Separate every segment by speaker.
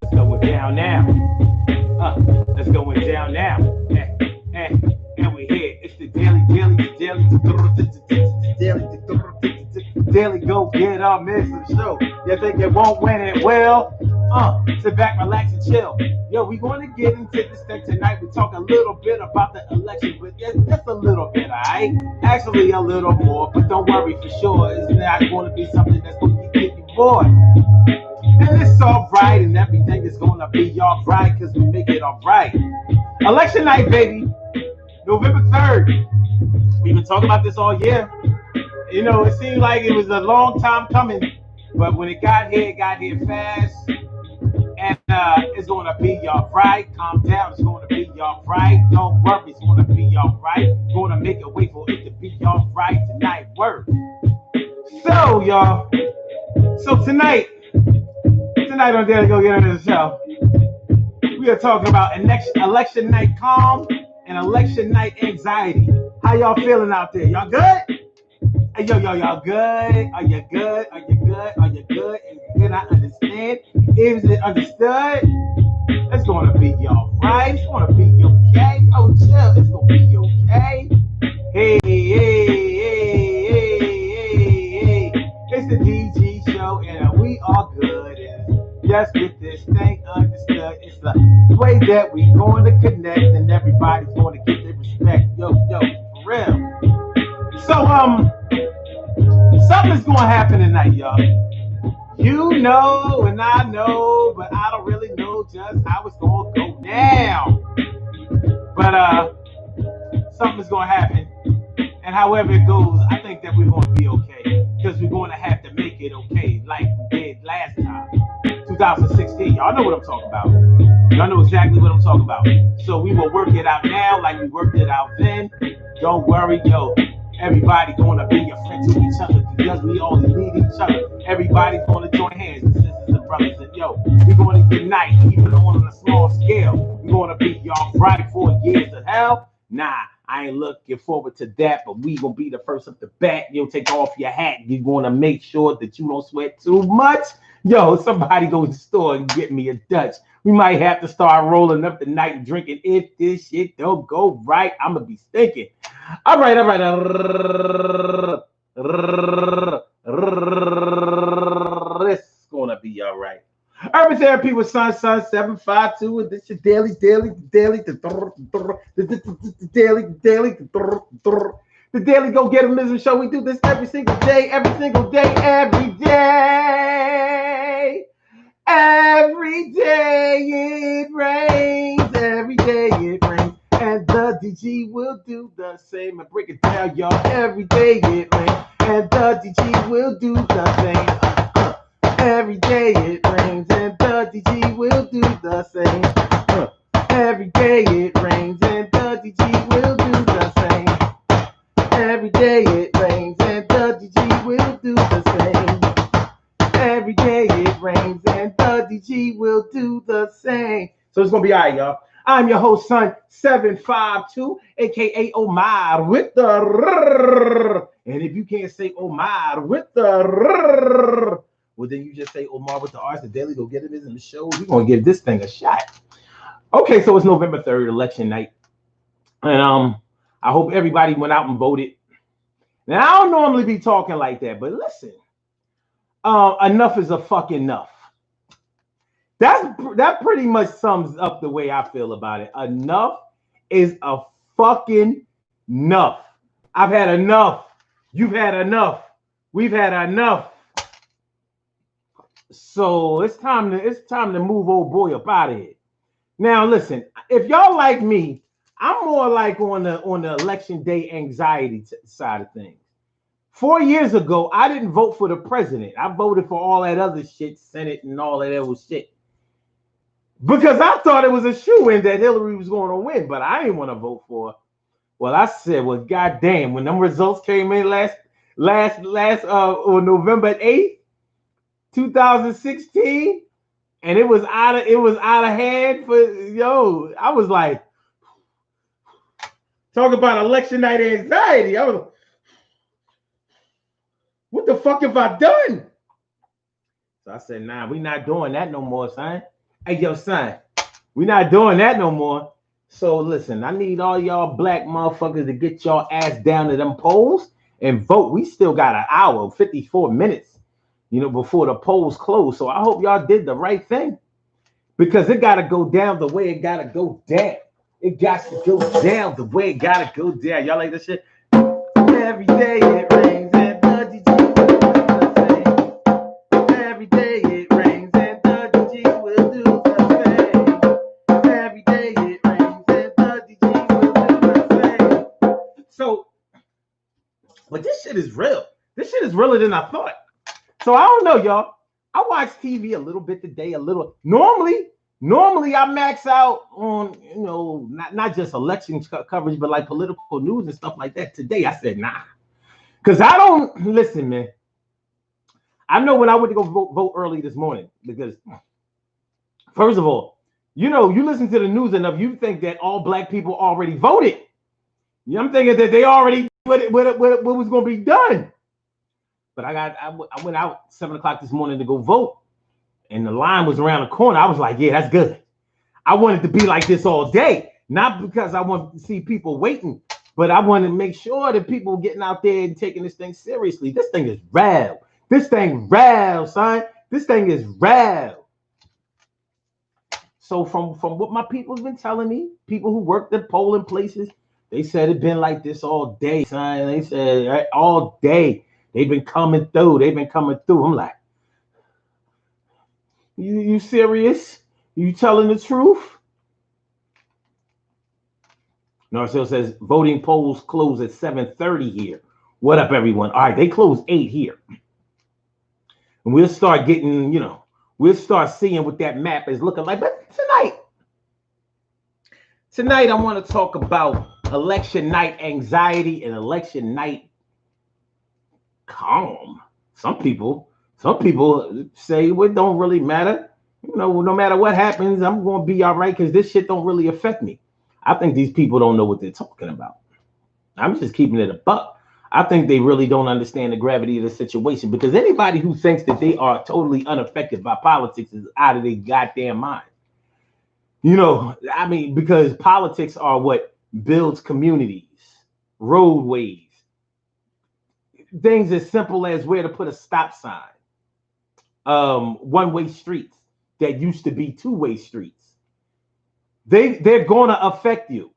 Speaker 1: It's going down now. It's going down now. And we here. It's the daily go get our minutes of the show. You think it won't win it will? Sit back, relax, and chill. Yo, we going to get into this thing tonight. We talk a little bit about the election, but just a little bit, alright? Actually, a little more, but don't worry for sure. It's not going to be something that's going to get you bored. And it's alright, and everything is going to be alright because we make it alright. Election night, baby. November 3rd. We've been talking about this all year. You know, it seemed like it was a long time coming, but when it got here fast. And it's going to be all right. Calm down. It's going to be all right. Don't worry. It's going to be all right. Going to make a way for it to be all right tonight. Word. So, y'all. So tonight on Daily Go Get Into the Show, we are talking about election night calm and election night anxiety. How y'all feeling out there? Y'all good? Hey, y'all good? Are you good? Are you good? Are you good? And can I understand? Is it understood? It's going to be all right. It's going to be okay. Oh, chill. It's going to be okay. Hey. It's the DG show, and we are good. And just get this thing understood. It's the way that we going to connect, and everybody's going to get their respect. Yo, for real. So, something's going to happen tonight, y'all. You know, and I know, but I don't really know just how it's going to go down. But, something's going to happen. And however it goes, I think that we're going to be okay. Because we're going to have to make it okay like we did last time. 2016. Y'all know what I'm talking about. Y'all know exactly what I'm talking about. So we will work it out now like we worked it out then. Don't worry, yo. Everybody going to be a friend to each other because we all need each other. Everybody's going to join hands, the sisters and brothers. And yo, we're going to unite, even on a small scale. We're going to be y'all right for years of hell. Nah, I ain't looking forward to that, but we going to be the first up the bat. Yo, take off your hat. You're going to make sure that you don't sweat too much. Yo, somebody go to the store and get me a Dutch. We might have to start rolling up the night and drinking. If this shit don't go right, I'm going to be stinking. All right. It's going to be all right. Urban Therapy with Sun 752. And this is daily. The Daily Go Get 'Em show. We do this every single day. Every day it rains. Every day it rains. And the DG will do the same. And break it down, y'all. Every day it rains. And the DG will do the same. Every day it rains. And the DG will do the same. Every day it rains. And the DG will do the same. Every day it rains. And the DG will do the same. Every day it rains. And the DG will do the same. So it's going to be all right, y'all. I'm your host, Sun 752, a.k.a. Omar with the rrrr. And if you can't say Omar with the rrrr, well, then you just say Omar with the R's. The Daily Go Get It in the show. We're going to give this thing a shot. Okay, so it's November 3rd, election night. And I hope everybody went out and voted. Now, I don't normally be talking like that, but listen. Enough is a fucking enough. That pretty much sums up the way I feel about it. Enough is a fucking enough. I've had enough. You've had enough. We've had enough. So it's time to move old boy up out of here. Now listen, if y'all like me, I'm more like on the election day anxiety side of things. 4 years ago, I didn't vote for the president. I voted for all that other shit, Senate and all that other shit. Because I thought it was a shoo-in that Hillary was going to win, but I didn't want to vote for her. Well, I said, well, goddamn, when them results came in last on November 8th, 2016, and it was out of hand for I was like, talk about election night anxiety. I was, what the fuck have I done? So I said, nah, we not doing that no more, son. Hey, yo, son, we not doing that no more. So listen, I need all y'all black motherfuckers to get y'all ass down to them polls and vote. We still got an hour, 54 minutes, before the polls close. So I hope y'all did the right thing because it got to go down the way it got to go down. It got to go down the way it got to go down. Y'all like this shit? Every day it rains and the every day it rains and the G will do the same. Every day it rains and the G will do the same. So, but this shit is real. This shit is realer than I thought. So I don't know, y'all. I watch TV a little bit today, a little. Normally I max out on, not just election coverage, but like political news and stuff like that. Today I said, nah. Because I don't, listen, man. I know when I went to go vote early this morning, because first of all, you listen to the news enough, you think that all black people already voted. I'm thinking that they already what was going to be done. But I went out 7 o'clock this morning to go vote, and the line was around the corner. I was like, yeah, that's good. I wanted to be like this all day, not because I want to see people waiting, but I want to make sure that people getting out there and taking this thing seriously. This thing is real. This thing real, son. This thing is real. So from what my people's been telling me, people who worked at polling places, they said it's been like this all day, son. They said all day. They've been coming through. I'm like, you serious? You telling the truth? Narcel says voting polls close at 7:30 here. What up, everyone? All right, they close 8 here. And we'll start getting, we'll start seeing what that map is looking like. But tonight I want to talk about election night anxiety and election night calm. Some people say it don't really matter. No matter what happens, I'm going to be all right because this shit don't really affect me. I think these people don't know what they're talking about. I'm just keeping it a buck. I think they really don't understand the gravity of the situation, because anybody who thinks that they are totally unaffected by politics is out of their goddamn mind. Because politics are what builds communities, roadways, things as simple as where to put a stop sign, one-way streets that used to be two-way streets. They're going to affect you.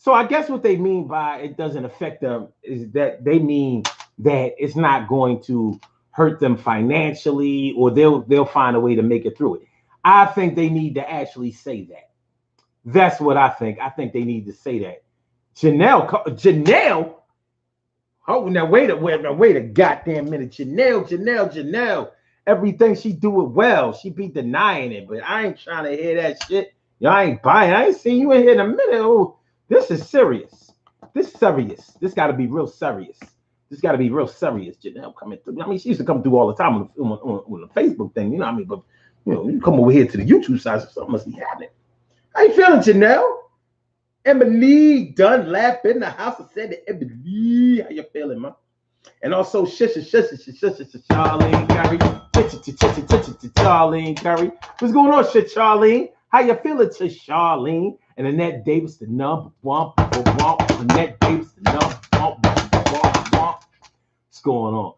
Speaker 1: So I guess what they mean by it doesn't affect them is that they mean that it's not going to hurt them financially, or they'll find a way to make it through it. I think they need to actually say that. That's what I think. I think they need to say that. Janelle. Oh, now wait a goddamn minute. Janelle. Everything she do it well. She be denying it, but I ain't trying to hear that shit. Y'all ain't buying. I ain't seen you in here in a minute. Oh, this is serious. This got to be real serious. Janelle coming through. I mean, she used to come through all the time on the Facebook thing. But you come over here to the YouTube side, so something must be happening. How you feeling, Janelle? Emily Dunlap in the house. I said to Emily, how you feeling, man? And also, Charlene Curry. Charlene Curry. What's going on, Charlene? How you feeling, Charlene? And Annette Davis, the number one. Annette Davis, the number one. What's going on?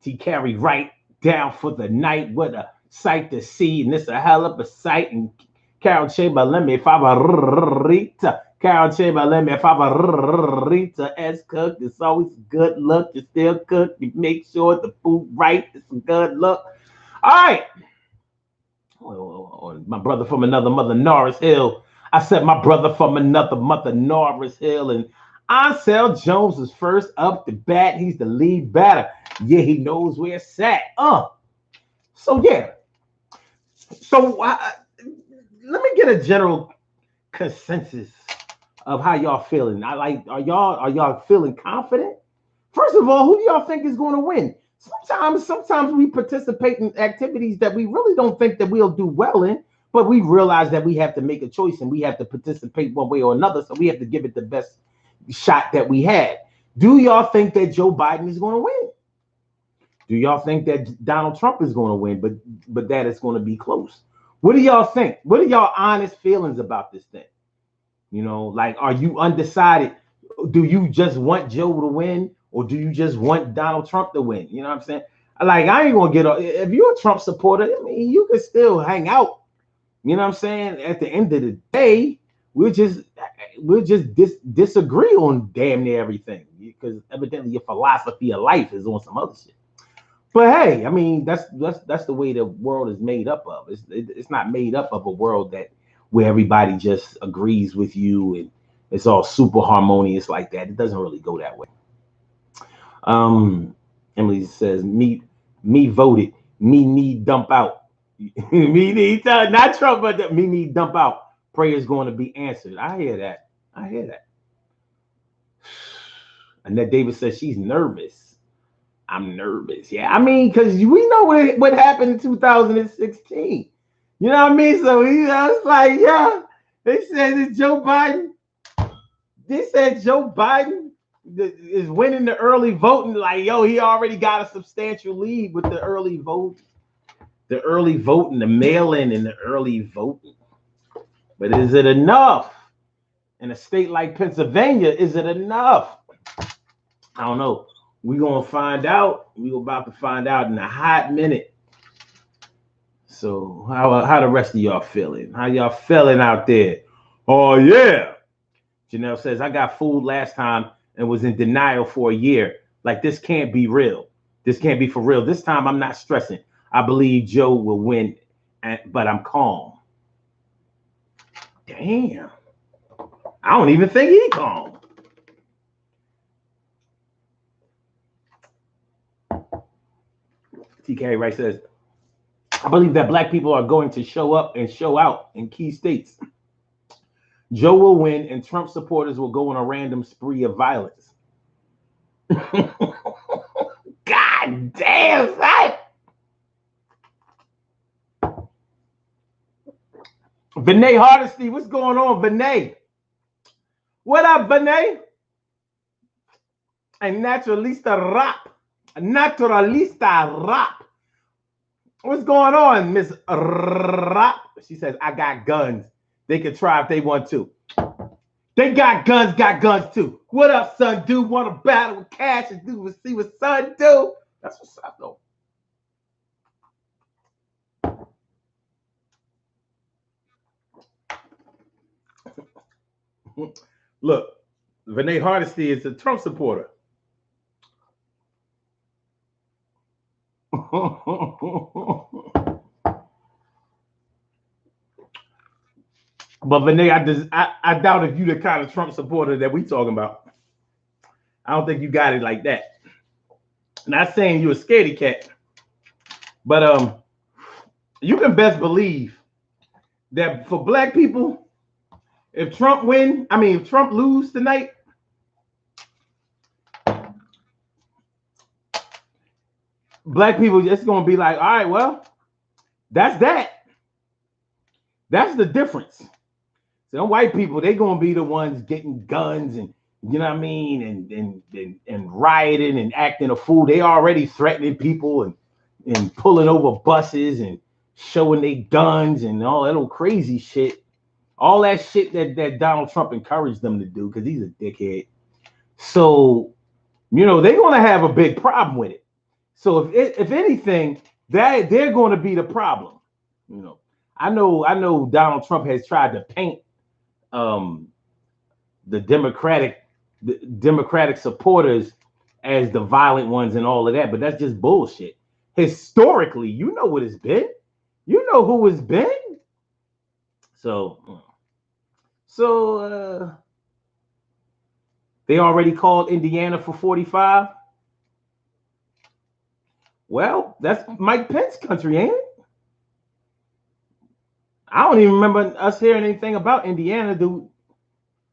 Speaker 1: T. Carey right down for the night. What a sight to see. And this a hell of a sight. And Carol Chamberlain, mi favorita. Carol Chamberlain, mi favorita. As cooked, it's always good luck. You still cook. You make sure the food right. It's some good luck. All right. My brother from another mother, Norris Hill. I said my brother from another mother, Norris Hill. And Ansel Jones is first up the bat. He's the lead batter. Yeah, he knows where it's at. So, yeah. So, let me get a general consensus of how y'all feeling. Are y'all feeling confident? First of all, who do y'all think is going to win? Sometimes we participate in activities that we really don't think that we'll do well in, but we realize that we have to make a choice and we have to participate one way or another. So we have to give it the best shot that we had. Do y'all think that Joe Biden is going to win? Do y'all think that Donald Trump is going to win, but that it's going to be close? What do y'all think? What are y'all honest feelings about this thing? You know, like, are you undecided? Do you just want Joe to win, or do you just want Donald Trump to win? You know what I'm saying? Like, I ain't gonna get if you're a Trump supporter, I mean, you can still hang out. You know what I'm saying? At the end of the day, we'll just disagree on damn near everything, because evidently your philosophy of life is on some other shit. But hey, I mean, that's the way the world is made up of. It's not made up of a world where everybody just agrees with you and it's all super harmonious like that. It doesn't really go that way. Emily says, me voted. Me need dump out. Me need not Trump, but me need dump out. Prayer is going to be answered. I hear that. Annette Davis says she's nervous. I'm nervous. Yeah, I mean, because we know what happened in 2016. You know what I mean? So it's like, yeah, they said that Joe Biden. They said Joe Biden is winning the early voting. Like, yo, he already got a substantial lead with the early vote, the mail-in, and the early voting. But is it enough? In a state like Pennsylvania, is it enough? I don't know. We're gonna find out. We're about to find out in a hot minute. So how the rest of y'all feeling? How y'all feeling out there? Oh yeah. Janelle says, I got fooled last time and was in denial for a year. Like, this can't be real. This can't be for real. This time I'm not stressing. I believe Joe will win, but I'm calm. Damn. I don't even think he calm. TK Wright says, I believe that black people are going to show up and show out in key states. Joe will win, and Trump supporters will go on a random spree of violence. God damn, son! Vinay Hardesty, what's going on, Vinay? What up, Vinay? And Naturalista Rap. What's going on, Miss Rap? She says, I got guns. They can try if they want to. They got guns too. What up, son, dude? Want to battle with Cash and do see what son do? That's what's up, though. Look, Vinay Hardesty is a Trump supporter. But Vinay, I doubt if you're the kind of Trump supporter that we talking about. I don't think you got it like that. Not saying you're a scaredy cat, but you can best believe that for black people, if Trump lose tonight, black people just gonna be like, all right, well, that's that. That's the difference. So them white people, they gonna be the ones getting guns and, you know what I mean, and rioting and acting a fool. They already threatening people and pulling over buses and showing their guns and all that old crazy shit. All that shit that Donald Trump encouraged them to do because he's a dickhead. So, you know, they're gonna have a big problem with it. So if anything, they're going to be the problem. You know, I know Donald Trump has tried to paint the Democratic supporters as the violent ones and all of that, but that's just bullshit. Historically, you know what it's been. You know who it's been. So they already called Indiana for 45. Well, that's Mike Pence country, ain't it? I don't even remember us hearing anything about Indiana.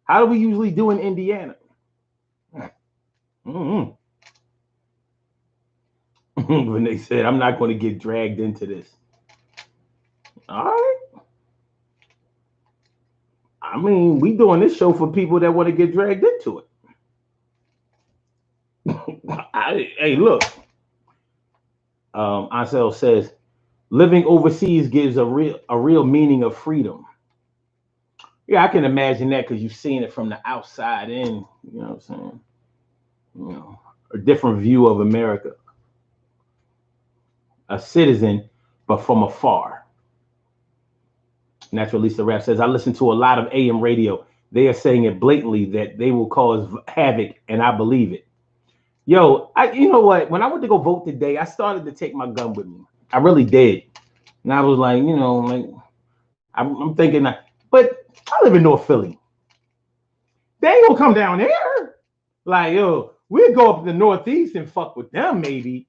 Speaker 1: How do we usually do in Indiana? Mm-hmm. When they said, I'm not going to get dragged into this. All right. I mean, we doing this show for people that want to get dragged into it. Hey, look. Ansel says, living overseas gives a real meaning of freedom. Yeah, I can imagine that because you've seen it from the outside in, you know what I'm saying? You know, a different view of America, a citizen, but from afar. Natural Lisa Rap says, I listen to a lot of AM radio. They are saying it blatantly that they will cause havoc, and I believe it. Yo, you know what? When I went to go vote today, I started to take my gun with me. I really did. And I was like, like I'm thinking that, but I live in North Philly. They ain't gonna come down there. Like, yo, we'd go up to the Northeast and fuck with them, maybe.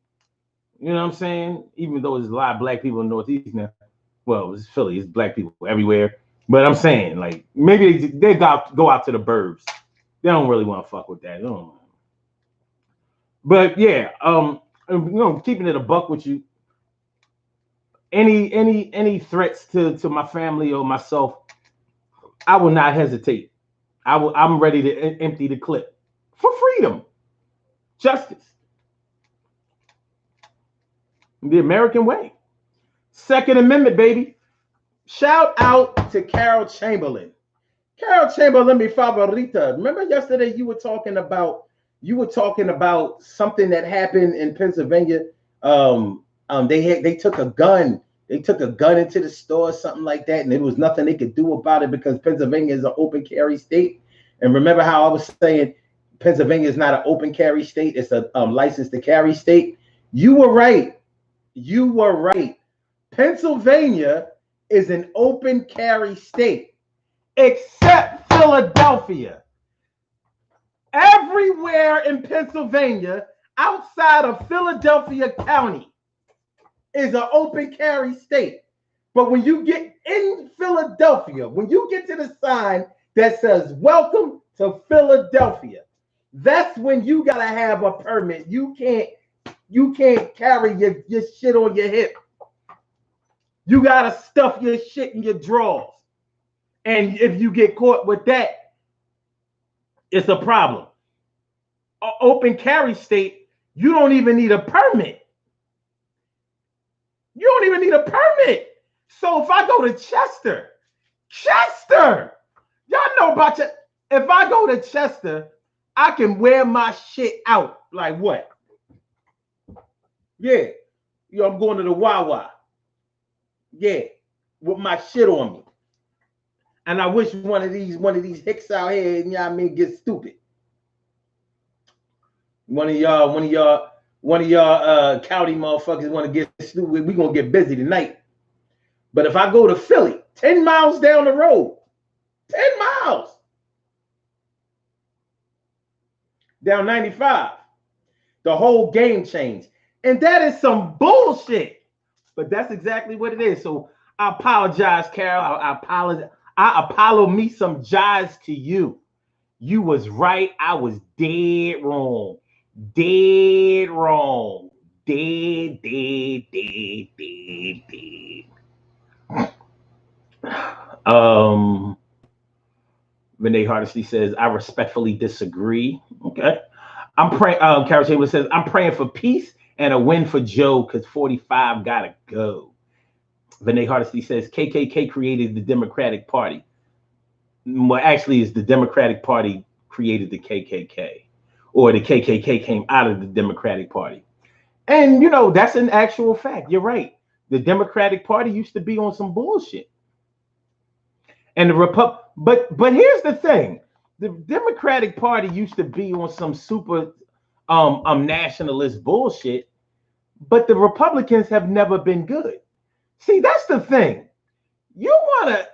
Speaker 1: You know what I'm saying? Even though there's a lot of black people in the Northeast now. Well, it's Philly, it's black people everywhere. But I'm saying, like, maybe they go out to the burbs. They don't really want to fuck with that. But yeah, keeping it a buck with you. Any threats to my family or myself, I will not hesitate. I'm ready to empty the clip for freedom, justice, the American way. Second Amendment, baby. Shout out to Carol Chamberlain. Carol Chamberlain, mi favorita. Remember yesterday you were talking about something that happened in Pennsylvania. They took a gun. They took a gun into the store, something like that, and there was nothing they could do about it because Pennsylvania is an open carry state. And remember how I was saying Pennsylvania is not an open carry state; it's a license to carry state. You were right. You were right. Pennsylvania is an open carry state, except Philadelphia. Everywhere in Pennsylvania outside of Philadelphia County is an open carry state. But when you get in Philadelphia, when you get to the sign that says welcome to Philadelphia, that's when you gotta have a permit. You can't carry your shit on your hip. You gotta stuff your shit in your drawers. And if you get caught with that, it's a problem. Open carry state, you don't even need a permit. You don't even need a permit. So if I go to Chester, y'all know about it. If I go to Chester, I can wear my shit out. Like what? Yeah. I'm going to the Wawa. Yeah. With my shit on me. And I wish one of these hicks out here, you know what I mean, get stupid. One of y'all county motherfuckers want to get stupid. We're gonna get busy tonight. But if I go to Philly, 10 miles down the road, 10 miles down 95, the whole game changed. And that is some bullshit. But that's exactly what it is. So I apologize, Carol. I apologize. I apologize me some jives to you. You was right. I was dead wrong. Dead wrong. Dead. Renee Hardesty says, I respectfully disagree. Okay. I'm praying. Carol Chambers says, I'm praying for peace and a win for Joe because 45 gotta go. Renee Hardesty says, KKK created the Democratic Party. Well, actually, it's the Democratic Party created the KKK, or the KKK came out of the Democratic Party. And, that's an actual fact. You're right. The Democratic Party used to be on some bullshit. And but here's the thing. The Democratic Party used to be on some super nationalist bullshit, but the Republicans have never been good. See, that's the thing. You want to,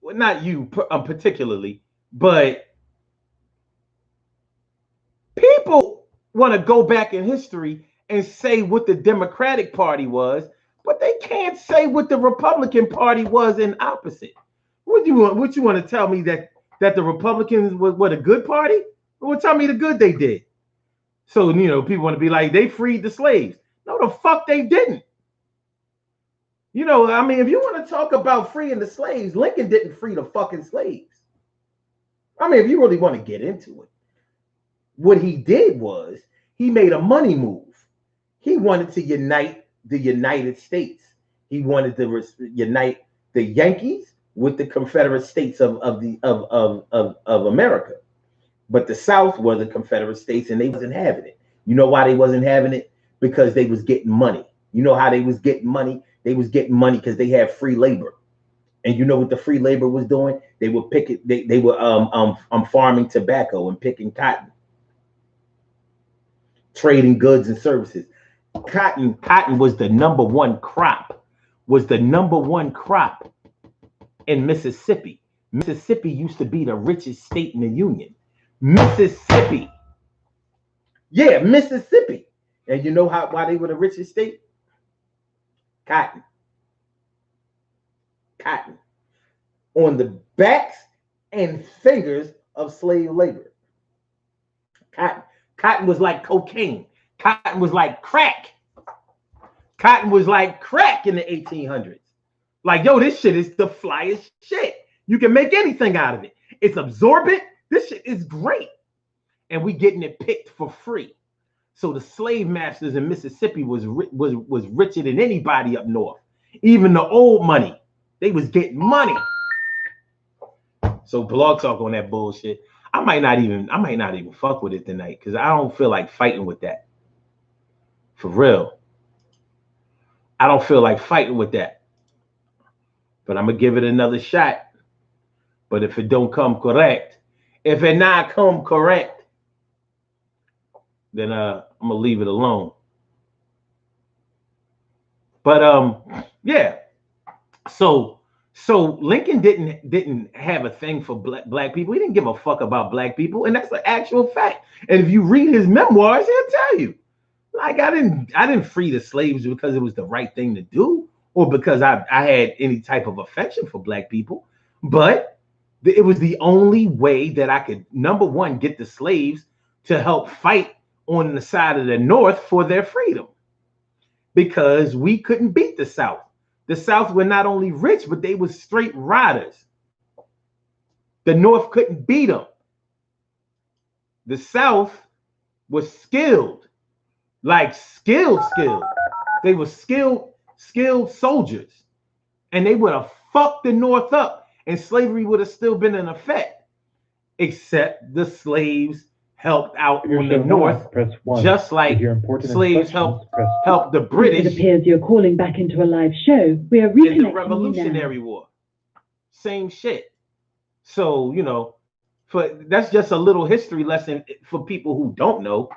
Speaker 1: well, not you particularly, but people want to go back in history and say what the Democratic Party was, but they can't say what the Republican Party was in opposite. What you want to tell me that the Republicans were a good party? Well, tell me the good they did. So, people want to be like, they freed the slaves. No, the fuck they didn't. If you want to talk about freeing the slaves, Lincoln didn't free the fucking slaves. If you really want to get into it, what he did was he made a money move. He wanted to unite
Speaker 2: the United States. He wanted to unite the Yankees with the Confederate States of America. But the South were the Confederate States, and they wasn't having it. You know why they wasn't having it? Because they was getting money. You know how they was getting money? They was getting money because they had free labor. And you know what the free labor was doing? They were picking. They were farming tobacco and picking cotton, trading goods and services. Cotton was the number one crop. Was the number one crop in Mississippi. Mississippi used to be the richest state in the Union. Mississippi. Yeah, Mississippi. And you know why they were the richest state? Cotton. Cotton. On the backs and fingers of slave labor. Cotton was like cocaine. Cotton was like crack. Cotton was like crack in the 1800s. Like, yo, this shit is the flyest shit. You can make anything out of it. It's absorbent. This shit is great. And we getting it picked for free. So the slave masters in Mississippi was richer than anybody up north. Even the old money. They was getting money. So Blog Talk on that bullshit. I might not even fuck with it tonight because I don't feel like fighting with that. For real. I don't feel like fighting with that. But I'm gonna give it another shot. But if it don't come correct, if it not come correct, then I'm gonna leave it alone. But yeah. So Lincoln didn't have a thing for black people. He didn't give a fuck about black people, and that's an actual fact. And if you read his memoirs, he'll tell you. Like I didn't free the slaves because it was the right thing to do, or because I had any type of affection for black people, but it was the only way that I could, number one, get the slaves to help fight on the side of the North for their freedom, because we couldn't beat the South. The South were not only rich, but they were straight riders. The North couldn't beat them. The South was skilled. Like skilled. They were skilled soldiers. And they would have fucked the North up, and slavery would have still been in effect. Except the slaves helped out on the North, just like slaves helped the British.
Speaker 3: It appears you're calling back into a live show. We are reconnecting
Speaker 2: in the Revolutionary War. Same shit. So, you know, that's just a little history lesson for people who don't know.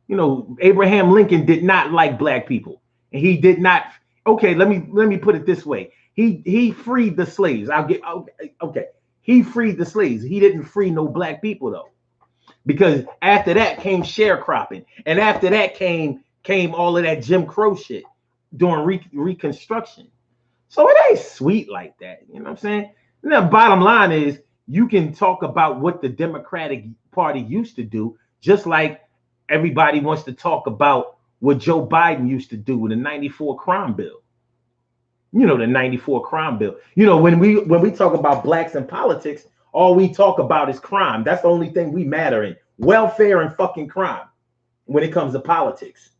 Speaker 2: You know, Abraham Lincoln did not like black people, and he did not. Okay, let me put it this way. He freed the slaves. Okay. He freed the slaves. He didn't free no black people though, because after that came sharecropping, and after that came all of that Jim Crow shit during Reconstruction. So it ain't sweet like that. You know what I'm saying? And the bottom line is, you can talk about what the Democratic Party used to do, just like everybody wants to talk about what Joe Biden used to do with the 94 crime bill. You know, the 94 crime bill. You know, when we talk about blacks in politics, all we talk about is crime. That's the only thing we matter in. Welfare and fucking crime when it comes to politics.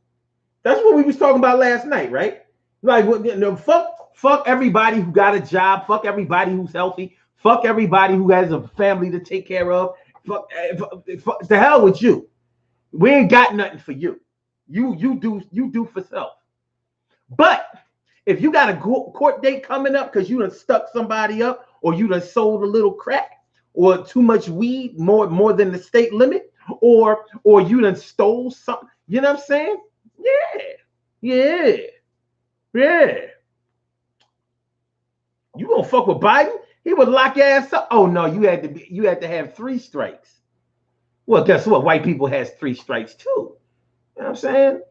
Speaker 2: That's what we was talking about last night, right? Like, you know, fuck everybody who got a job. Fuck everybody who's healthy. Fuck everybody who has a family to take care of. Fuck the hell with you. We ain't got nothing for you. You do for self. But if you got a court date coming up because you done stuck somebody up, or you done sold a little crack, or too much weed, more than the state limit, or you done stole something, you know what I'm saying? Yeah. You gonna fuck with Biden? He would lock your ass up. Oh no, you had to have 3 strikes. Well, guess what? White people has 3 strikes too. You know what I'm saying?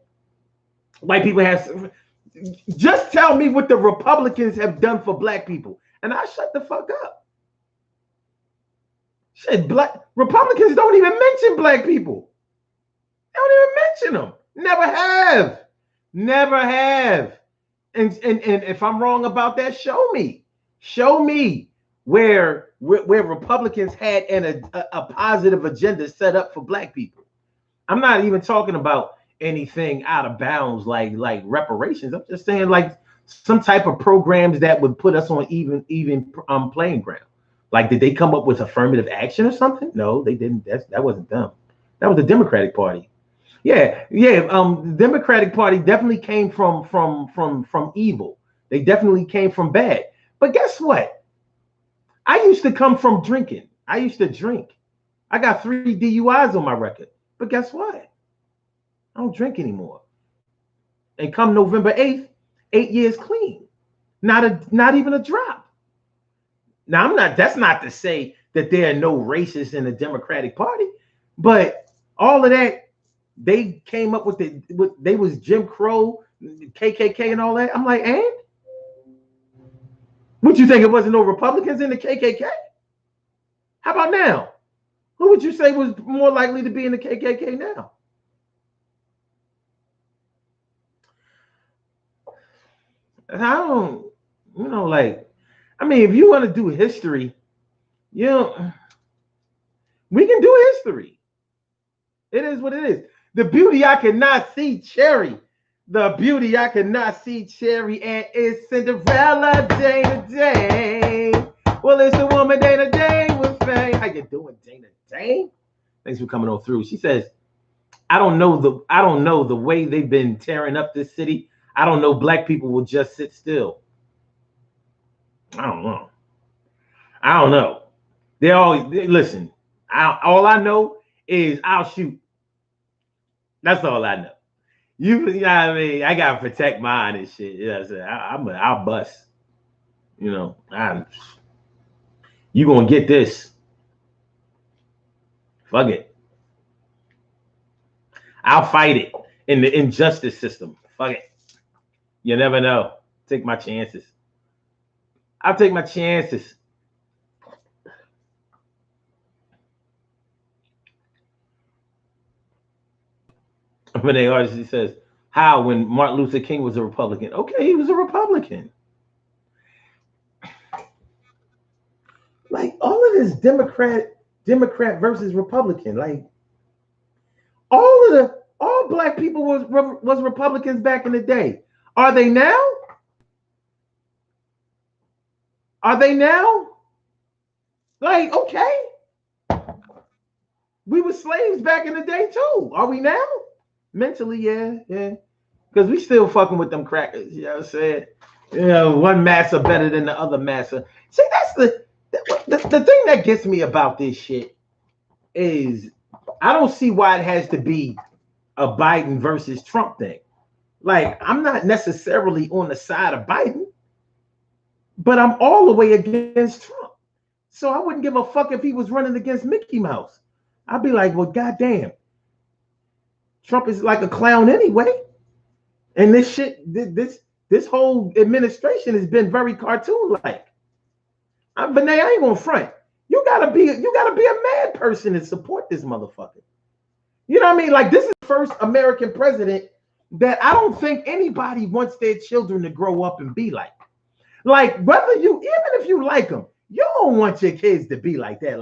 Speaker 2: White people have. Just tell me what the Republicans have done for black people, and I'll shut the fuck up. Shit, Republicans don't even mention black people. They don't even mention them. Never have. And if I'm wrong about that, show me where Republicans had a positive agenda set up for black people. I'm not even talking about anything out of bounds like reparations. I'm just saying like some type of programs that would put us on even playing ground. Like, did they come up with affirmative action or something? No, they didn't. That wasn't them. That was the Democratic Party. Yeah. The Democratic Party definitely came from evil. They definitely came from bad. But guess what? I used to come from drinking. I used to drink. I got 3 DUIs on my record. But guess what? I don't drink anymore. And come November 8th, 8 years clean. Not even a drop. Now that's not to say that there are no racists in the Democratic Party, but all of that, they came up with they was Jim Crow, KKK and all that. I'm like, and? Would you think it wasn't no Republicans in the KKK? How about now? Who would you say was more likely to be in the KKK now? I don't, if you want to do history, we can do history. It is what it is. The beauty I cannot see, Cherry. The beauty I cannot see, Cherry, and it's Cinderella Dana Dane. Well, it's the woman Dana Dane with fame. How you doing, Dana Dane? Thanks for coming on through. She says, I don't know the way they've been tearing up this city. I don't know black people will just sit still. I don't know. Listen. All I know is I'll shoot. That's all I know. You know what I mean? I gotta protect mine and shit. You know what I'm saying? I'll bust. You gonna get this. Fuck it. I'll fight it in the injustice system. Fuck it. You never know. Take my chances. I'll take my chances. Renee Archie says, how when Martin Luther King was a Republican? Okay, he was a Republican. Like all of this Democrat versus Republican, like all black people was Republicans back in the day. Are they now? Are they now? Like, okay. We were slaves back in the day too. Are we now? Mentally, yeah. Because we still fucking with them crackers. You know what I'm saying? One massa better than the other massa. See, that's the thing that gets me about this shit is I don't see why it has to be a Biden versus Trump thing. Like, I'm not necessarily on the side of Biden, but I'm all the way against Trump. So I wouldn't give a fuck if he was running against Mickey Mouse. I'd be like, well, goddamn. Trump is like a clown anyway. And this shit, this whole administration has been very cartoon-like. But I ain't gonna front. You gotta be a mad person to support this motherfucker. You know what I mean? Like, this is the first American president that I don't think anybody wants their children to grow up and be like. Like, even if you like them, you don't want your kids to be like that.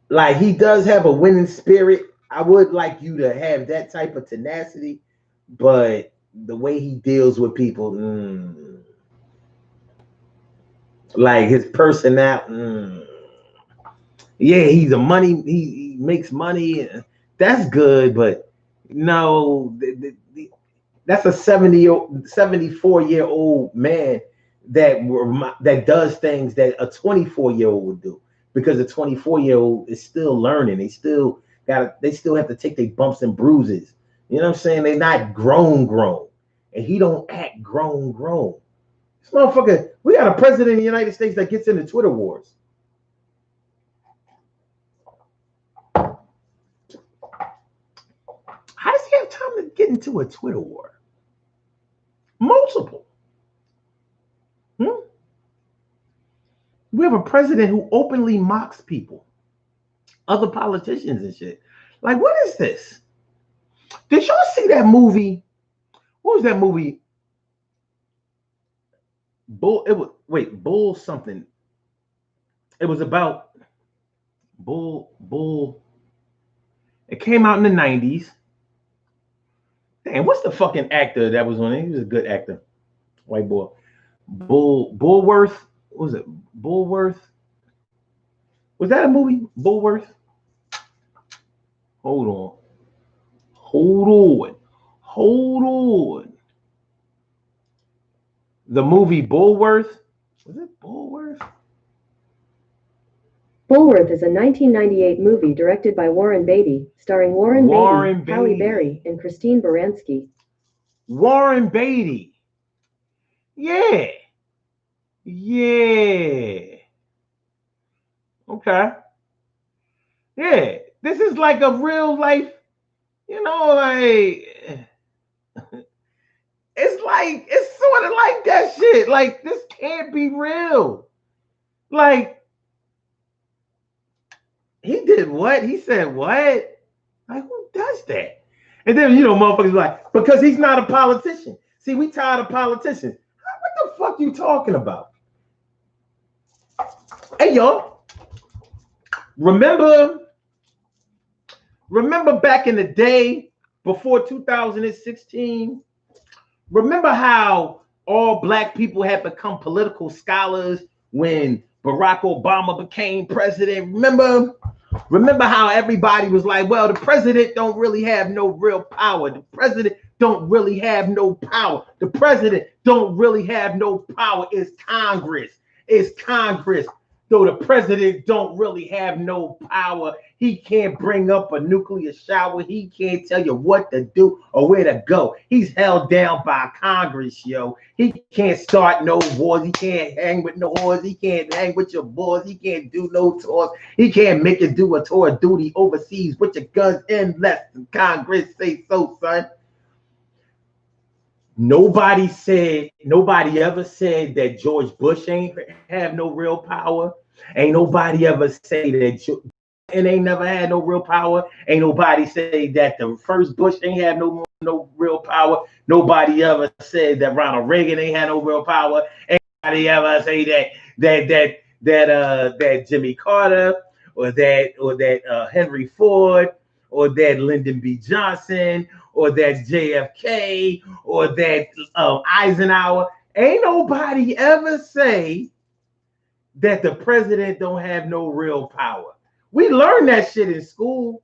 Speaker 2: Like he does have a winning spirit. I would like you to have that type of tenacity, but the way he deals with people, like his personality, yeah, he's a money. He makes money. That's good, but no, that's a 74-year-old man that does things that a 24-year-old would do, because a 24-year-old is still learning. They still have to take their bumps and bruises. You know what I'm saying? They're not grown, and he don't act grown. This motherfucker, we got a president of the United States that gets into Twitter wars. How does he have time to get into a Twitter war? Multiple. We have a president who openly mocks people, other politicians and shit. Like, what is this? Did y'all see that movie? What was that movie? Bull something. It was about Bull. It came out in the 90s. Damn, what's the fucking actor that was on it? He was a good actor. White boy. Bullworth. What was it? Bullworth? Was that a movie? Bullworth? Hold on. The movie Bullworth? Was it Bullworth?
Speaker 4: Bullworth is a 1998 movie directed by Warren Beatty, starring Warren Beatty, Halle Berry, and Christine Baranski.
Speaker 2: Warren Beatty. Yeah. Okay. Yeah. This is like a real life, it's sort of like that shit. Like, this can't be real. Like, he did what? He said what? Like, who does that? And then, motherfuckers like, because he's not a politician. See, we tired of politicians. What the fuck you talking about? Hey, y'all. Remember back in the day before 2016? Remember how all black people had become political scholars when Barack Obama became president? Remember how everybody was like, well, the president don't really have no real power. The president don't really have no power. The president don't really have no power. It's Congress. Though the president don't really have no power. He can't bring up a nuclear shower. He can't tell you what to do or where to go. He's held down by Congress, yo. He can't start no wars. He can't hang with no whores. He can't hang with your boys. He can't do no tours. He can't make you do a tour of duty overseas with your guns unless Congress say so, son. Nobody ever said that George Bush ain't have no real power. Ain't nobody ever say that and ain't never had no real power. Ain't nobody say that the first Bush ain't had no real power. Nobody ever said that Ronald Reagan ain't had no real power. Ain't nobody ever say that Jimmy Carter or that Henry Ford or that Lyndon B. Johnson or that JFK or that Eisenhower. Ain't nobody ever say that the president don't have no real power. We learned that shit in school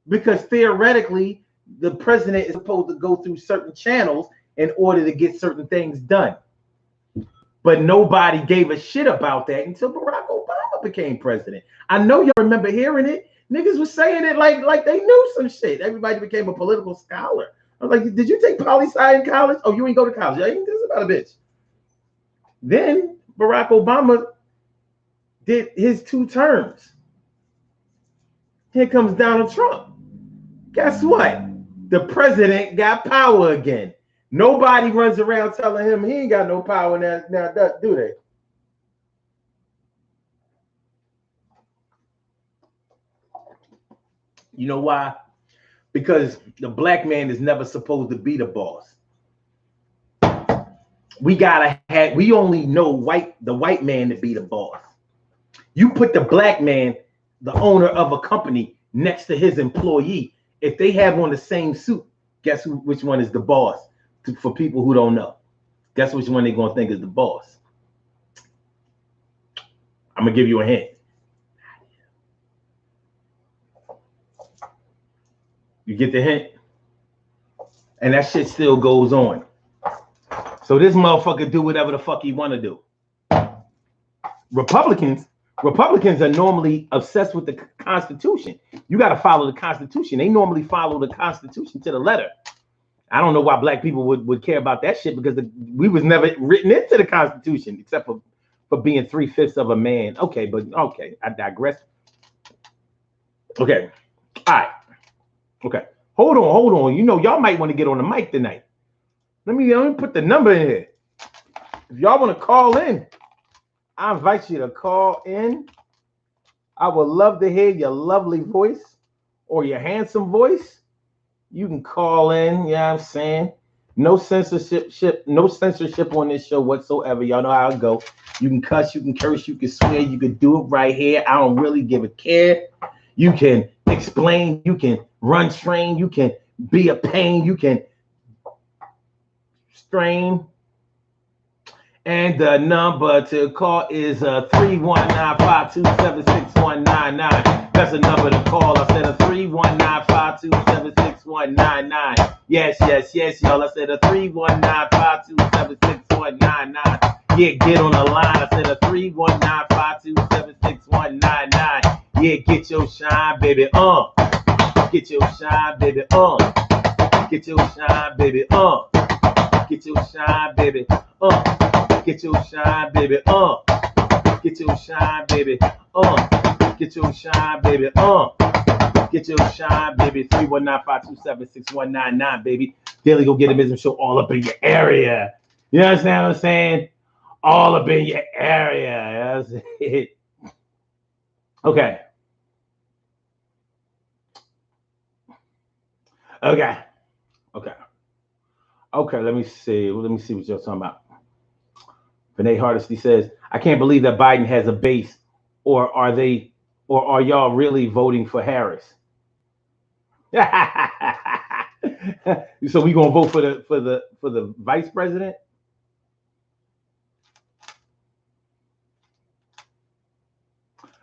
Speaker 2: because theoretically the president is supposed to go through certain channels in order to get certain things done. But nobody gave a shit about that until Barack Obama became president. I know y'all remember hearing it. Niggas was saying it like they knew some shit. Everybody became a political scholar. I was like, did you take poli-sci in college? Oh, you ain't go to college. You ain't this about a bitch. Then Barack Obama did his 2 terms. Here comes Donald Trump. Guess what? The president got power again. Nobody runs around telling him he ain't got no power now, do they? You know why? Because the black man is never supposed to be the boss. We only know the white man to be the boss. You put the black man, the owner of a company, next to his employee. If they have on the same suit, guess which one is the boss? For people who don't know, guess which one they're gonna think is the boss? I'm gonna give you a hint. You get the hint? And that shit still goes on. So this motherfucker do whatever the fuck he want to do. Republicans are normally obsessed with the Constitution. You got to follow the Constitution. They normally follow the Constitution to the letter. I don't know why black people would care about that shit because we was never written into the Constitution except for being 3/5 of a man. Okay, I digress. Okay, all right. Okay, hold on. You know, y'all might want to get on the mic tonight. Let me put the number in here. If y'all want to call in, I invite you to call in. I would love to hear your lovely voice or your handsome voice. You can call in, you know what I'm saying? No censorship on this show whatsoever. Y'all know how it go. You can cuss, you can curse, you can swear, you can do it right here. I don't really give a care. You can explain, you can run train, you can be a pain, you can strain. And the number to call is 319-527-6199. That's a number to call. I said a 319-527-6199. Yes, y'all. I said a 319-527-6199. Yeah, get on the line. I said a 319-527-6199. Yeah, get your shine, baby. Get your shine, baby. Get your shine, baby. Get your shine, baby. Get your shine, baby. Get your shine, baby. Get your shine, baby. Get your shine, baby. 319-527-6199, baby. Daily Go Get It Business Show all up in your area. You understand what I'm saying? All up in your area. That's it. Okay. Let me see what y'all talking about. Renee Hardesty says, I can't believe that Biden has a base, or are y'all really voting for Harris? So we gonna vote for the vice president?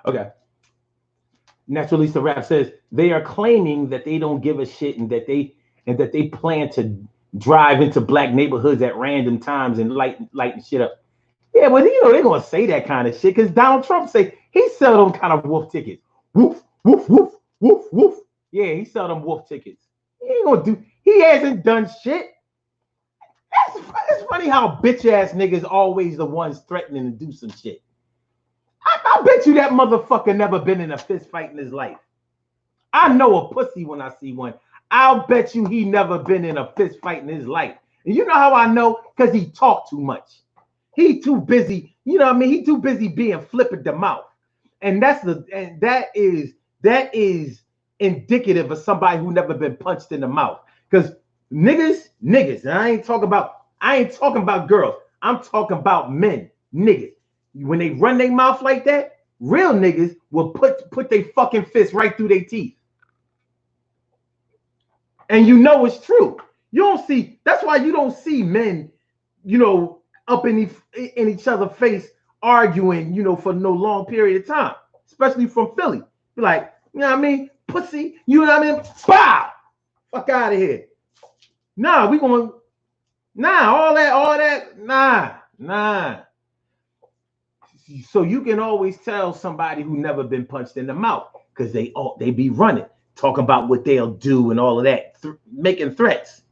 Speaker 2: Okay. Natural Lisa Rap says they are claiming that they don't give a shit and that they plan to drive into black neighborhoods at random times and lighten shit up. Yeah, but they're gonna say that kind of shit because Donald Trump say he sell them kind of wolf tickets. Woof, woof, woof, woof, woof. Yeah, he sell them wolf tickets. He hasn't done shit. It's funny how bitch ass niggas always the ones threatening to do some shit. I bet you that motherfucker never been in a fist fight in his life. I know a pussy when I see one. I'll bet you he never been in a fist fight in his life. And you know how I know? Because he talk too much. He too busy, you know what I mean? He too busy being flipped at the mouth. And that is indicative of somebody who never been punched in the mouth. Because niggas, and I ain't talking about girls. I'm talking about men, niggas. When they run their mouth like that, real niggas will put their fucking fist right through their teeth. And it's true. You don't see, that's why you don't see men, up in each other's face arguing, for no long period of time, especially from Philly. Be like, you know what I mean? Pussy, you know what I mean? Bow! Fuck out of here. Nah, all that, nah. So you can always tell somebody who never been punched in the mouth because they be running, talking about what they'll do and all of that, making threats.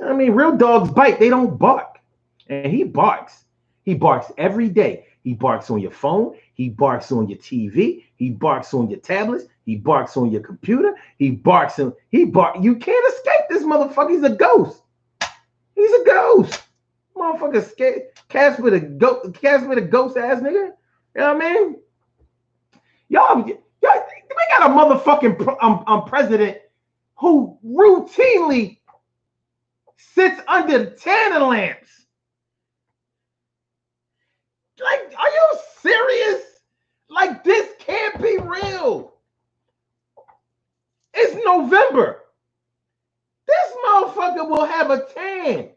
Speaker 2: I mean, real dogs bite, they don't bark. And he barks. He barks every day. He barks on your phone. He barks on your TV. He barks on your tablets. He barks on your computer. You can't escape this motherfucker. He's a ghost. Motherfucker scared. Casper the ghost ass nigga. You know what I mean? Y'all, we got a motherfucking president who routinely sits under tanning lamps. Like, are you serious? Like, this can't be real. It's November. This motherfucker will have a tan.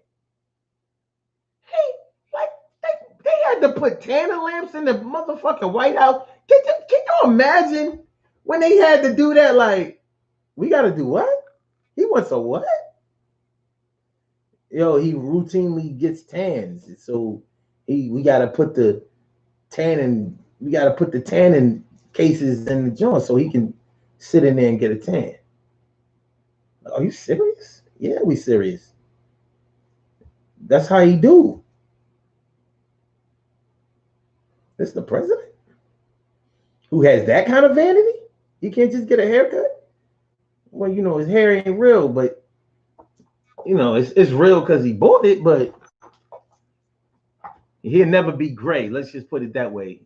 Speaker 2: They had to put tanning lamps in the motherfucking White House. Can you imagine when they had to do that? Like, we got to do what? He wants a what? Yo, he routinely gets tans. So we got to put the tanning cases in the joint so he can sit in there and get a tan. Are you serious? Yeah, we serious. That's how he do. This the president who has that kind of vanity? He can't just get a haircut? Well, his hair ain't real, but it's real because he bought it, but he'll never be gray. Let's just put it that way.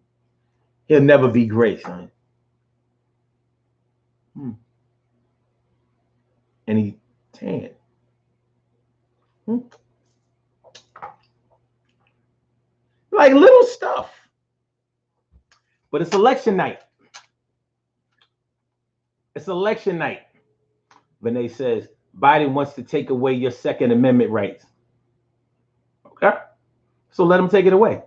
Speaker 2: He'll never be gray, son. And he tan. Like little stuff. But it's election night. Vinay says, Biden wants to take away your Second Amendment rights. Okay. So let him take it away.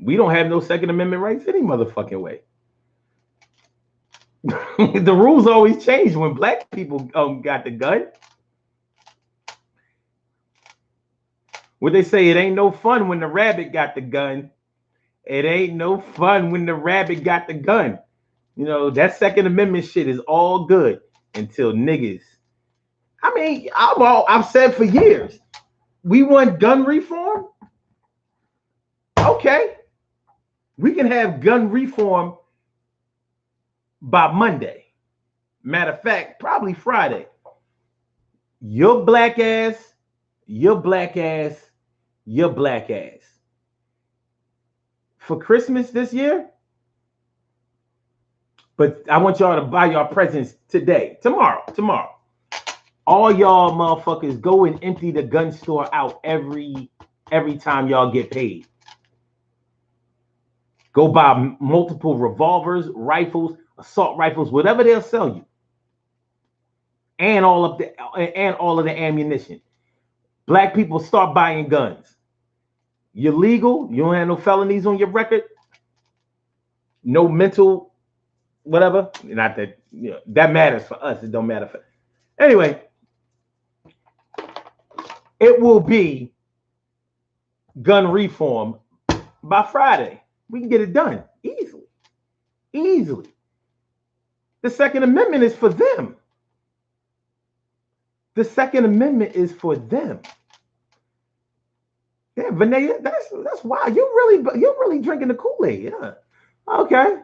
Speaker 2: We don't have no Second Amendment rights any motherfucking way. The rules always change when black people got the gun. What they say, it ain't no fun when the rabbit got the gun. It ain't no fun when the rabbit got the gun. You know, that Second Amendment shit is all good until niggas. I mean, I've said for years, we want gun reform. Okay. We can have gun reform by Monday. Matter of fact, probably Friday. Your black ass, your black ass, your black ass. For Christmas this year, but I want y'all to buy y'all presents today, tomorrow. All y'all motherfuckers go and empty the gun store out every time y'all get paid. Go buy multiple revolvers, rifles, assault rifles, whatever they'll sell you, and all of the ammunition. Black people, start buying guns. You're legal. You don't have no felonies on your record. No mental, whatever. Not that that matters for us. It don't matter for. Anyway, it will be gun reform by Friday. We can get it done easily. The Second Amendment is for them. The Second Amendment is for them. Yeah, Vinay, that's wild. You're really drinking the Kool-Aid. Yeah. Okay.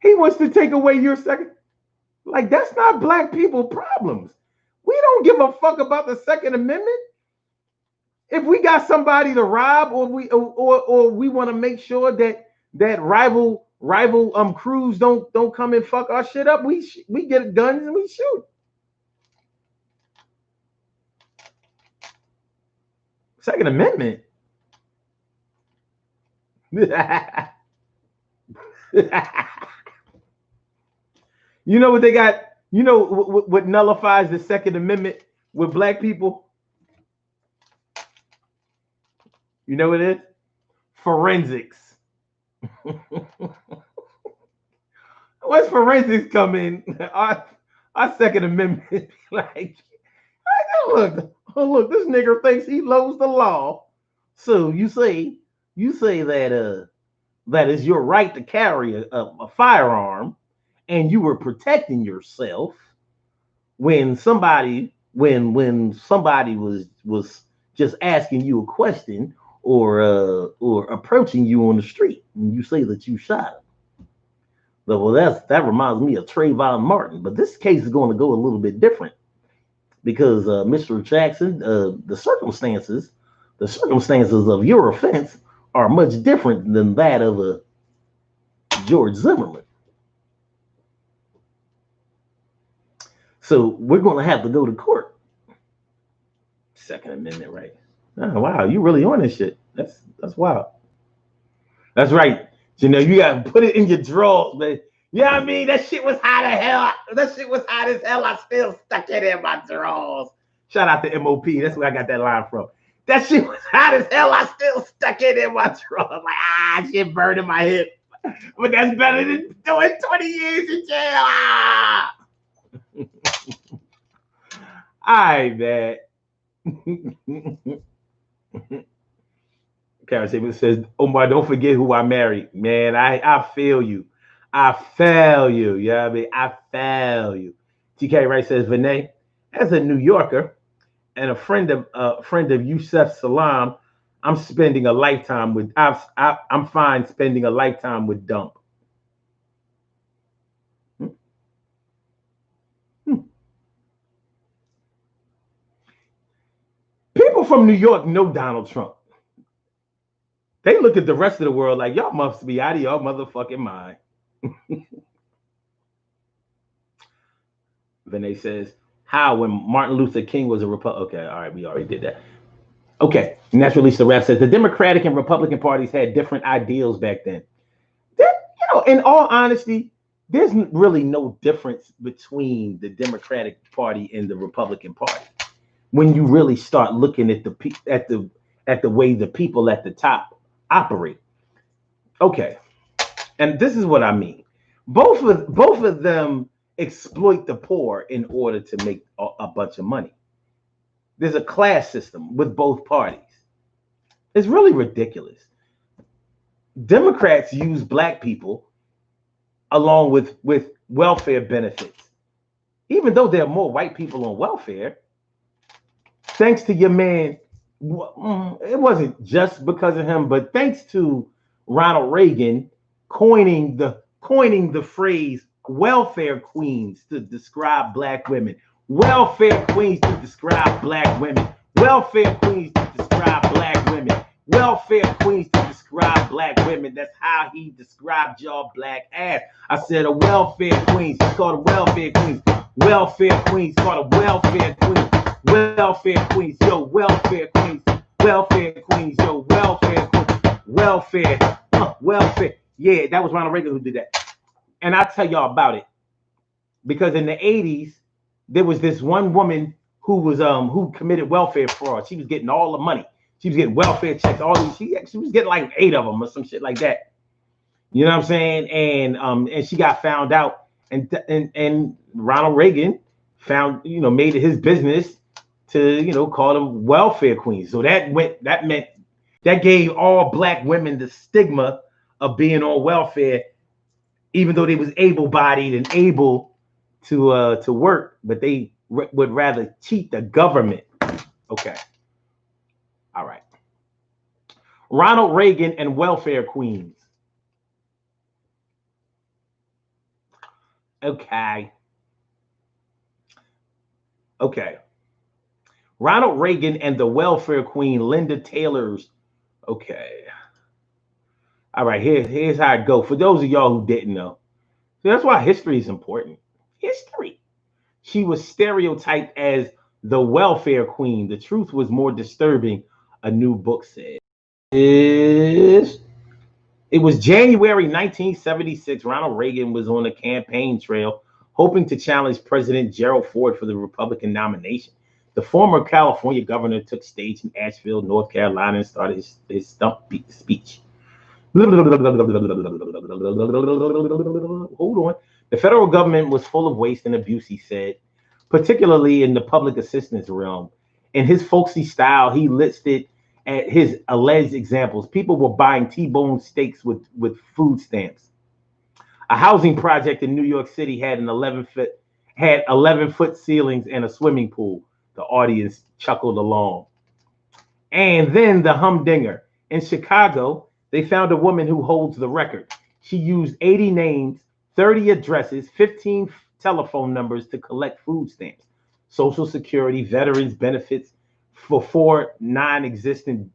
Speaker 2: He wants to take away your second. Like, that's not black people problems. We don't give a fuck about the Second Amendment. If we got somebody to rob, or we want to make sure that rival crews don't come and fuck our shit up, we get guns and we shoot. Second Amendment. You know what they got? You know what nullifies the Second Amendment with black people? You know what it is? Forensics. Once forensics come in, our Second Amendment, like, look, this nigga thinks he knows the law. So you say that that is your right to carry a firearm, and you were protecting yourself when somebody was just asking you a question or approaching you on the street, and you say that you shot him. Well, that reminds me of Trayvon Martin, but this case is going to go a little bit different because Mr. Jackson, the circumstances of your offense are much different than that of George Zimmerman. So we're going to have to go to court. Second Amendment, right? Oh, wow, you really on this shit. That's wild. That's right. You know, you got to put it in your drawers, man. You know what I mean? That shit was hot as hell. That shit was hot as hell. I still stuck it in my drawers. Shout out to MOP. That's where I got that line from. That shit was hot as hell. I still stuck it in my drawers. Like, shit burned in my hip. But that's better than doing 20 years in jail. All right, man. Karen Saban says, Omar, don't forget who I married. Man, I feel you. I fail you. You know what I mean? I fail you. TK Wright says, Vinay, as a New Yorker and a friend of Yusef Salam, I'm spending a lifetime with I'm fine spending a lifetime with Dump. People from New York know Donald Trump. They look at the rest of the world like, y'all must be out of your motherfucking mind. Vinay says, how when Martin Luther King was a Republican? Okay, all right, we already did that. Okay, Naturally the Rap says the Democratic and Republican parties had different ideals back then. You know, in all honesty, there's really no difference between the Democratic Party and the Republican Party when you really start looking at the way the people at the top operate. Okay, and this is what I mean. Both of them exploit the poor in order to make a bunch of money. There's a class system with both parties. It's really ridiculous. Democrats use black people along with welfare benefits, even though there are more white people on welfare. Thanks to your man, it wasn't just because of him, but thanks to Ronald Reagan coining the phrase welfare queens to describe black women. Welfare queens to describe black women. Welfare queens to describe black women. Welfare queens to describe black women. That's how he described your black ass. I said a welfare queens. He's called a welfare queens. Welfare queens. Called a welfare queen. Welfare queens. Yo, welfare queens. Welfare queens. Yo, welfare queens. Welfare. Welfare. Yeah, that was Ronald Reagan who did that. And I'll tell y'all about it. Because in the 80s, there was this one woman who was who committed welfare fraud. She was getting all the money. She was getting welfare checks, all these. She was getting like 8 of them or some shit like that. You know what I'm saying? And she got found out, and Ronald Reagan made it his business to call them welfare queens. So that gave all black women the stigma of being on welfare, even though they was able-bodied and able to work, but they would rather cheat the government. Okay. All right. Ronald Reagan and welfare queens. Okay. Ronald Reagan and the welfare queen, Linda Taylor's. Okay. All right, here's how it go. For those of y'all who didn't know. So that's why history is important. History. She was stereotyped as the welfare queen. The truth was more disturbing, a new book said. It was January 1976. Ronald Reagan was on the campaign trail, hoping to challenge President Gerald Ford for the Republican nomination. The former California governor took stage in Asheville, North Carolina, and started his stump speech. Hold on. The federal government was full of waste and abuse, he said, particularly in the public assistance realm. In his folksy style, he listed at his alleged examples. People were buying T-bone steaks with food stamps. A housing project in New York City had 11-foot ceilings and a swimming pool. The audience chuckled along. And then the humdinger. In Chicago, they found a woman who holds the record. She used 80 names, 30 addresses, 15 telephone numbers to collect food stamps, Social Security, veterans benefits for 4 non-existent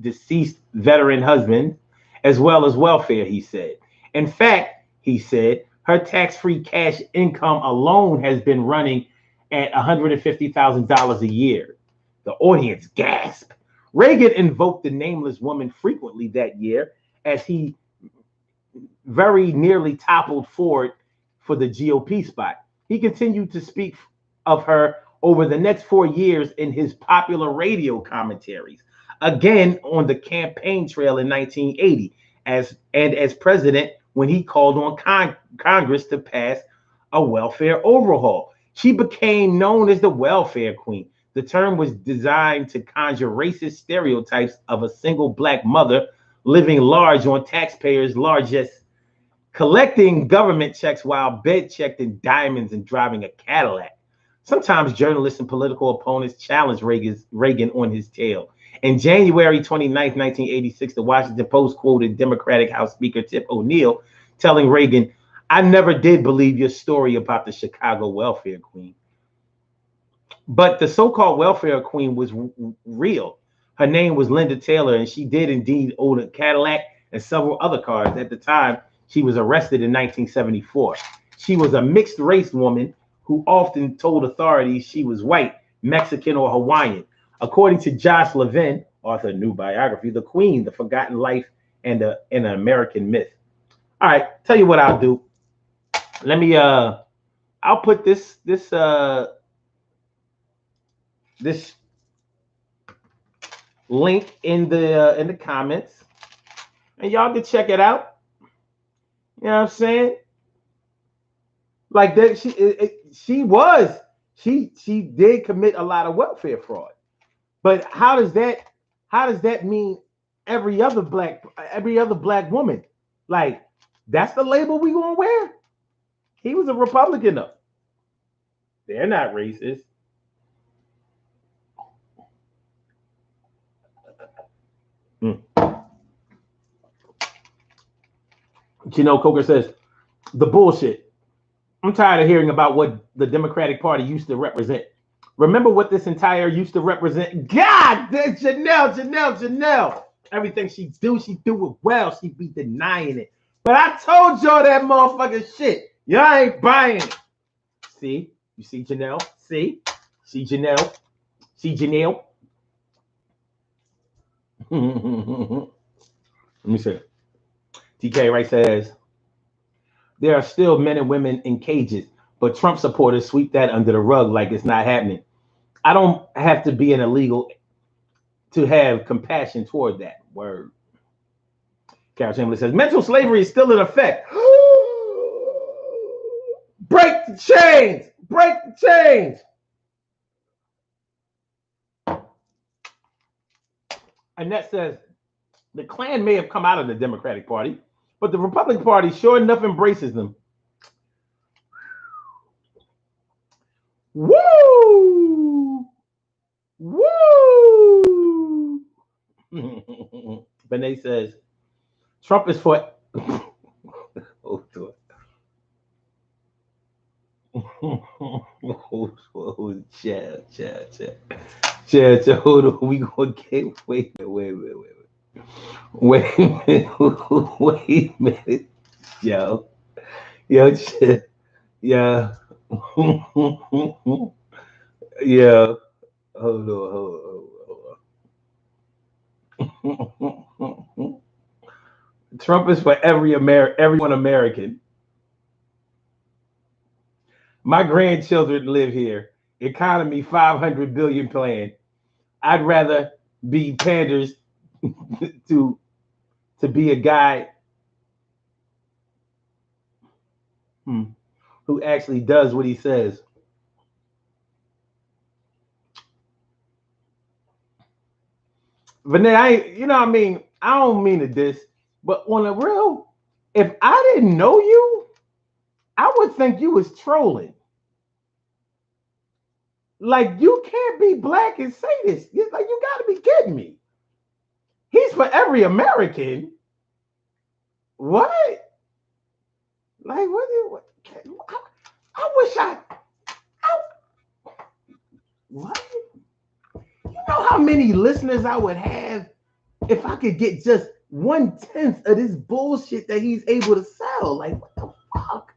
Speaker 2: deceased veteran husbands, as well as welfare, he said. In fact, he said, her tax-free cash income alone has been running at $150,000 a year. The audience gasped. Reagan invoked the nameless woman frequently that year as he very nearly toppled Ford for the GOP spot. He continued to speak of her over the next 4 years in his popular radio commentaries, again on the campaign trail in 1980, as president when he called on Congress to pass a welfare overhaul. She became known as the welfare queen. The term was designed to conjure racist stereotypes of a single black mother living large on taxpayers' largesse, collecting government checks while bed checked in diamonds and driving a Cadillac. Sometimes journalists and political opponents challenged Reagan on his tail. In January 29, 1986, the Washington Post quoted Democratic House Speaker Tip O'Neill telling Reagan, "I never did believe your story about the Chicago welfare queen." But the so-called welfare queen was real. Her name was Linda Taylor, and she did indeed own a Cadillac and several other cars. At the time, she was arrested in 1974. She was a mixed-race woman who often told authorities she was white, Mexican, or Hawaiian. According to Josh Levin, author of New Biography, The Queen, The Forgotten Life, and an American Myth. All right, tell you what I'll do. Let me I'll put this link in the comments, and y'all can check it out. You know what I'm saying? Like that, she did commit a lot of welfare fraud. But how does that mean every other black woman? Like, that's the label we gonna wear? He was a Republican though. They're not racist. Janelle Coker says, the bullshit. I'm tired of hearing about what the Democratic Party used to represent. Remember what this entire used to represent? God, Janelle. Everything she do it well. She be denying it. But I told y'all that motherfucking shit. Y'all ain't buying it. See? You see Janelle? See Janelle? See Janelle? Let me see. TK Wright says, there are still men and women in cages, but Trump supporters sweep that under the rug like it's not happening. I don't have to be an illegal to have compassion toward that. Word. Carol Chamberlain says, mental slavery is still in effect. Break the chains! Break the chains! Annette says, the Klan may have come out of the Democratic Party, but the Republican Party sure enough embraces them. Woo! Woo! Benet says, Trump is for... Chill, hold on. We gonna get... Wait a minute. Yo, chill. Yeah. Yeah. Hold on. Trump is for everyone American. My grandchildren live here. Economy 500 billion plan. I'd rather be panders to be a guy who actually does what he says. Vinay, I don't mean to diss, but on the real, if I didn't know you, I would think you was trolling. Like, you can't be black and say this. Like, you gotta be kidding me. He's for every American. What? Like, what? I wish what? You know how many listeners I would have if I could get just 1/10 of this bullshit that he's able to sell? Like, what the fuck?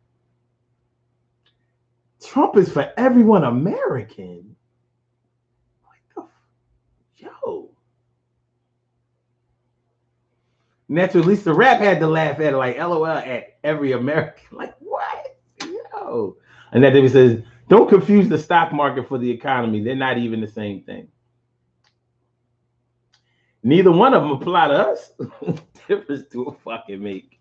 Speaker 2: Trump is for everyone American. What the yo? Naturally, at least the rap had to laugh at it, like LOL at every American. Like, what? Yo. And that David says, don't confuse the stock market for the economy. They're not even the same thing. Neither one of them apply to us. Difference to a fucking make.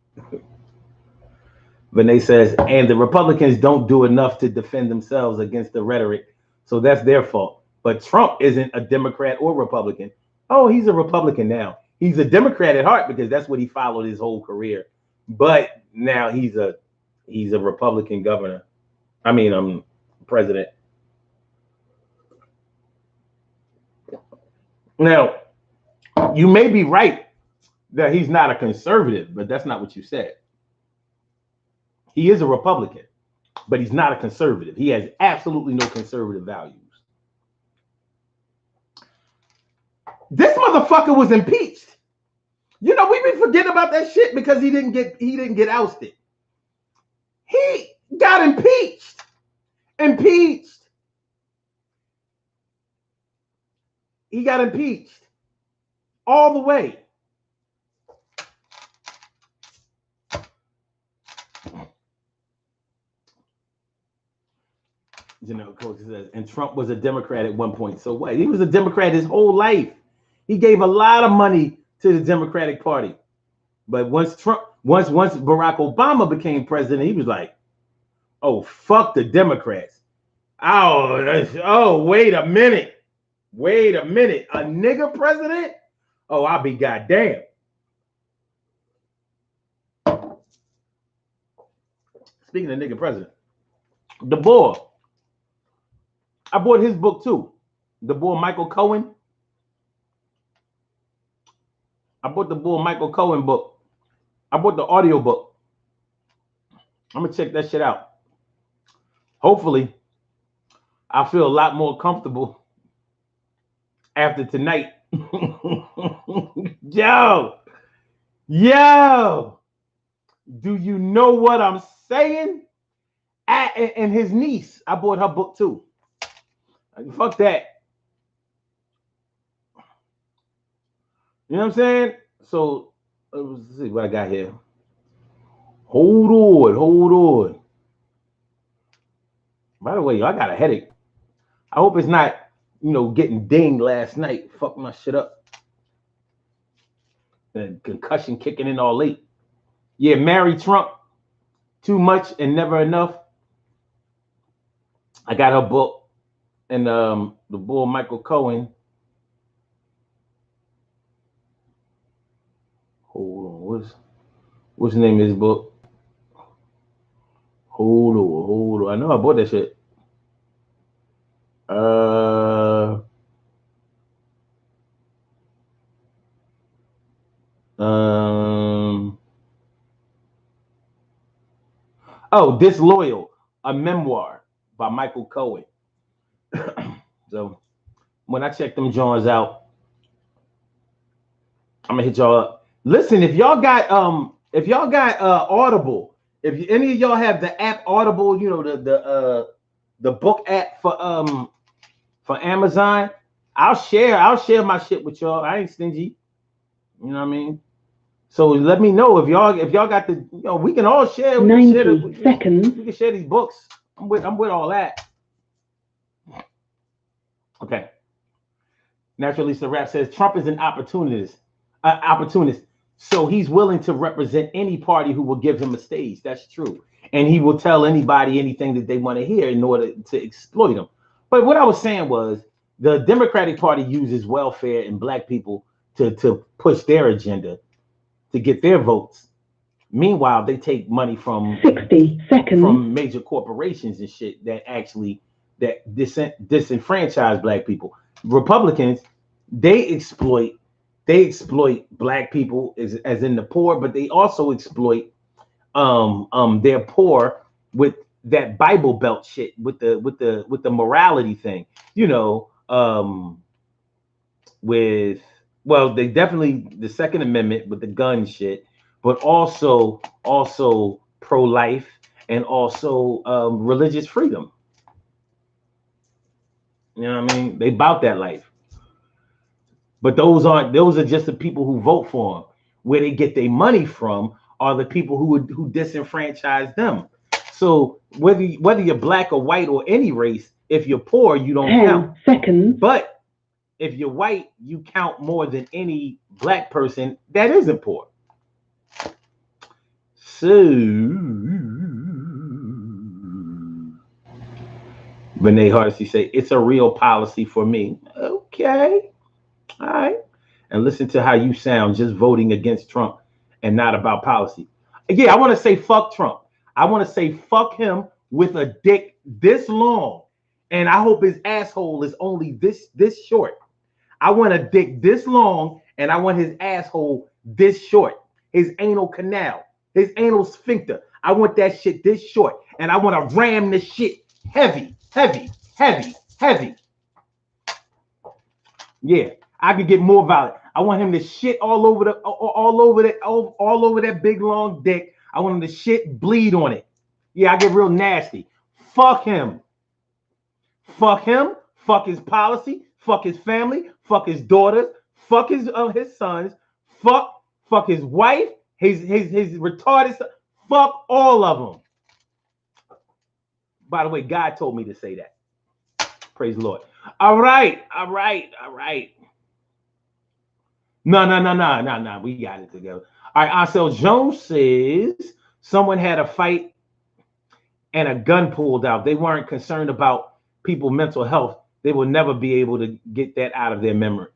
Speaker 2: Vinay says, and the Republicans don't do enough to defend themselves against the rhetoric, so that's their fault. But Trump isn't a Democrat or Republican. Oh, he's a Republican now. He's a Democrat at heart because that's what he followed his whole career. But now he's a Republican governor. President. Now, you may be right that he's not a conservative, but that's not what you said. He is a Republican, but he's not a conservative. He has absolutely no conservative values. This motherfucker was impeached. You know, we've been forgetting about that shit because he didn't get ousted. He got impeached. He got impeached all the way. Janelle Coach says, and Trump was a Democrat at one point. So what? He was a Democrat his whole life. He gave a lot of money to the Democratic Party. But once Barack Obama became president, he was like, oh, fuck the Democrats. Oh, wait a minute. Wait a minute. A nigga president? Oh, I'll be goddamn. Speaking of nigga president, the boy, I bought his book too. The boy Michael Cohen. I bought the boy Michael Cohen book. I bought the audio book. I'm gonna check that shit out. Hopefully, I feel a lot more comfortable after tonight. Yo, do you know what I'm saying? And his niece, I bought her book too. Fuck that. You know what I'm saying? So let's see what I got here. Hold on. By the way, I got a headache. I hope it's not, getting dinged last night. Fuck my shit up. And concussion kicking in all late. Yeah, marry Trump. Too much and never enough. I got her book. And the boy Michael Cohen. Hold on. What's the name of his book? Hold on. I know I bought that shit. Disloyal, a memoir by Michael Cohen. So when I check them Johns out, I'm gonna hit y'all up. Listen, if y'all got Audible, if any of y'all have the app Audible, the book app for Amazon, I'll share my shit with y'all. I ain't stingy. You know what I mean? So let me know if y'all got the, we can all share.
Speaker 3: 90 seconds.
Speaker 2: We can share these books. I'm with all that. Okay. Naturalista Rap says Trump is an opportunist. So he's willing to represent any party who will give him a stage. That's true. And he will tell anybody anything that they want to hear in order to exploit them. But what I was saying was the Democratic Party uses welfare and black people to push their agenda, to get their votes. Meanwhile, they take money from
Speaker 3: 60 seconds
Speaker 2: from major corporations and shit that disenfranchise black people. Republicans, they exploit black people as in the poor, but they also exploit their poor with that Bible Belt shit, with the morality thing, they definitely the Second Amendment with the gun shit, but also pro-life and also religious freedom. You know what I mean? They bout that life. But those are just the people who vote for them. Where they get their money from are the people who disenfranchise them. So whether you're black or white or any race, if you're poor, you don't count.
Speaker 3: 10 seconds.
Speaker 2: But if you're white, you count more than any black person that isn't poor. So Renee Hardesty say it's a real policy for me. Okay. All right. And listen to how you sound just voting against Trump and not about policy. Yeah, I want to say fuck Trump. I want to say fuck him with a dick this long. And I hope his asshole is only this short. I want a dick this long and I want his asshole this short. His anal canal, his anal sphincter. I want that shit this short. And I want to ram this shit heavy. Yeah. I could get more violent. I want him to shit all over that big long dick. I want him to shit, bleed on it. Yeah, I get real nasty. Fuck him. Fuck him. Fuck his policy. Fuck his family. Fuck his daughters. Fuck his sons. Fuck his wife. His retarded son. Fuck all of them. By the way, God told me to say that. Praise the Lord. All right. No. We got it together. All right. Arcel Jones says someone had a fight and a gun pulled out. They weren't concerned about people's mental health. They will never be able to get that out of their memory.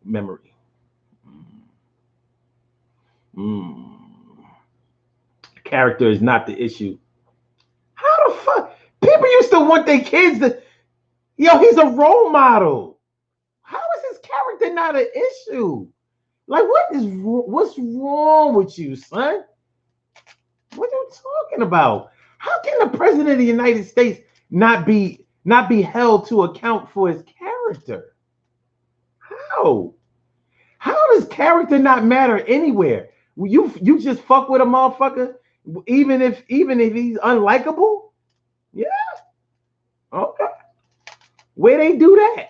Speaker 2: Character is not the issue. How the fuck? People used to want their kids to. Yo, he's a role model. How is his character not an issue? Like, what's wrong with you, son? What are you talking about? How can the president of the United States not be held to account for his character? How? How does character not matter anywhere? You just fuck with a motherfucker, even if he's unlikable? Yeah. Okay. Where they do that?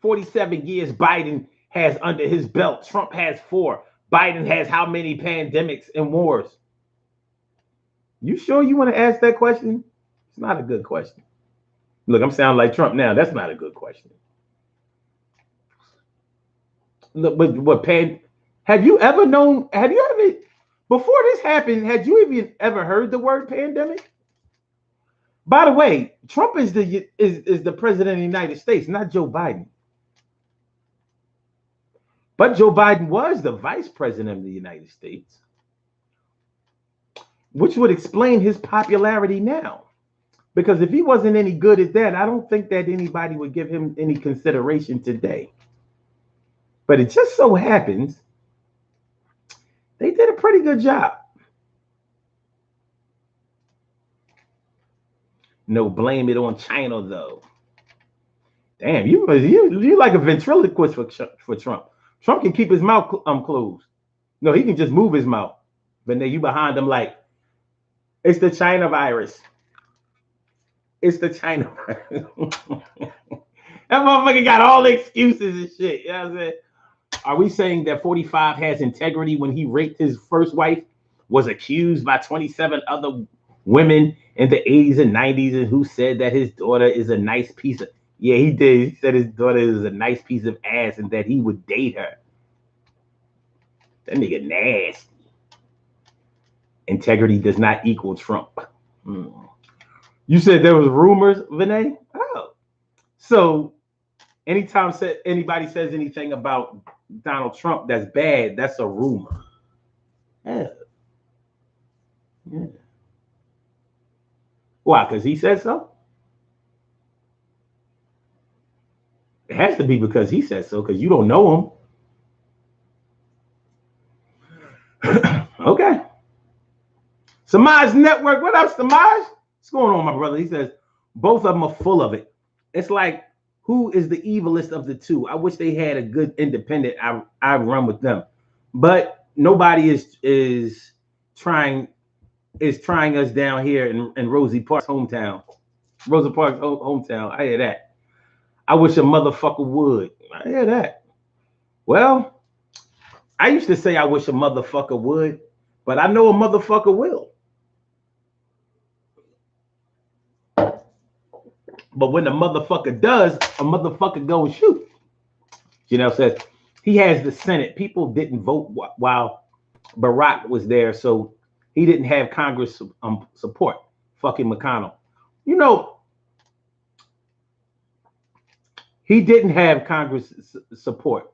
Speaker 2: 47 years Biden has under his belt. Trump has 4. Biden has how many pandemics and wars? You sure you want to ask that question? It's not a good question. Look, I'm sounding like Trump now. That's not a good question. Look, but have you ever before this happened, had you even ever heard the word pandemic? By the way, Trump is the president of the United States, not Joe Biden. But Joe Biden was the vice president of the United States, which would explain his popularity now. Because if he wasn't any good at that, I don't think that anybody would give him any consideration today. But it just so happens they did a pretty good job. No, blame it on China, though. Damn, you like a ventriloquist for Trump. Trump can keep his mouth closed. No, he can just move his mouth. But then you behind him like, it's the China virus. It's the China virus. That motherfucker got all the excuses and shit. You know what I'm saying? Are we saying that 45 has integrity when he raped his first wife, was accused by 27 other women in the 80s and 90s, and who said that his daughter is a nice piece of... Yeah, he did. He said his daughter is a nice piece of ass and that he would date her. That nigga nasty. Integrity does not equal Trump. You said there was rumors, Vinay? Oh. So anytime anybody says anything about Donald Trump that's bad, that's a rumor. Yeah. Why? Because he said so? It has to be because he said so, because you don't know him. Okay. Samaj Network. What up, Samaj? What's going on, my brother? He says, both of them are full of it. It's like, who is the evilest of the two? I wish they had a good independent. I run with them. But nobody is trying us down here in Rosa Parks' hometown. I hear that. I wish a motherfucker would. I hear that. Well, I used to say I wish a motherfucker would, but I know a motherfucker will. But when the motherfucker does, a motherfucker go and shoot. Says he has the Senate. People didn't vote while Barack was there, so he didn't have Congress support. Fucking McConnell. He didn't have Congress support,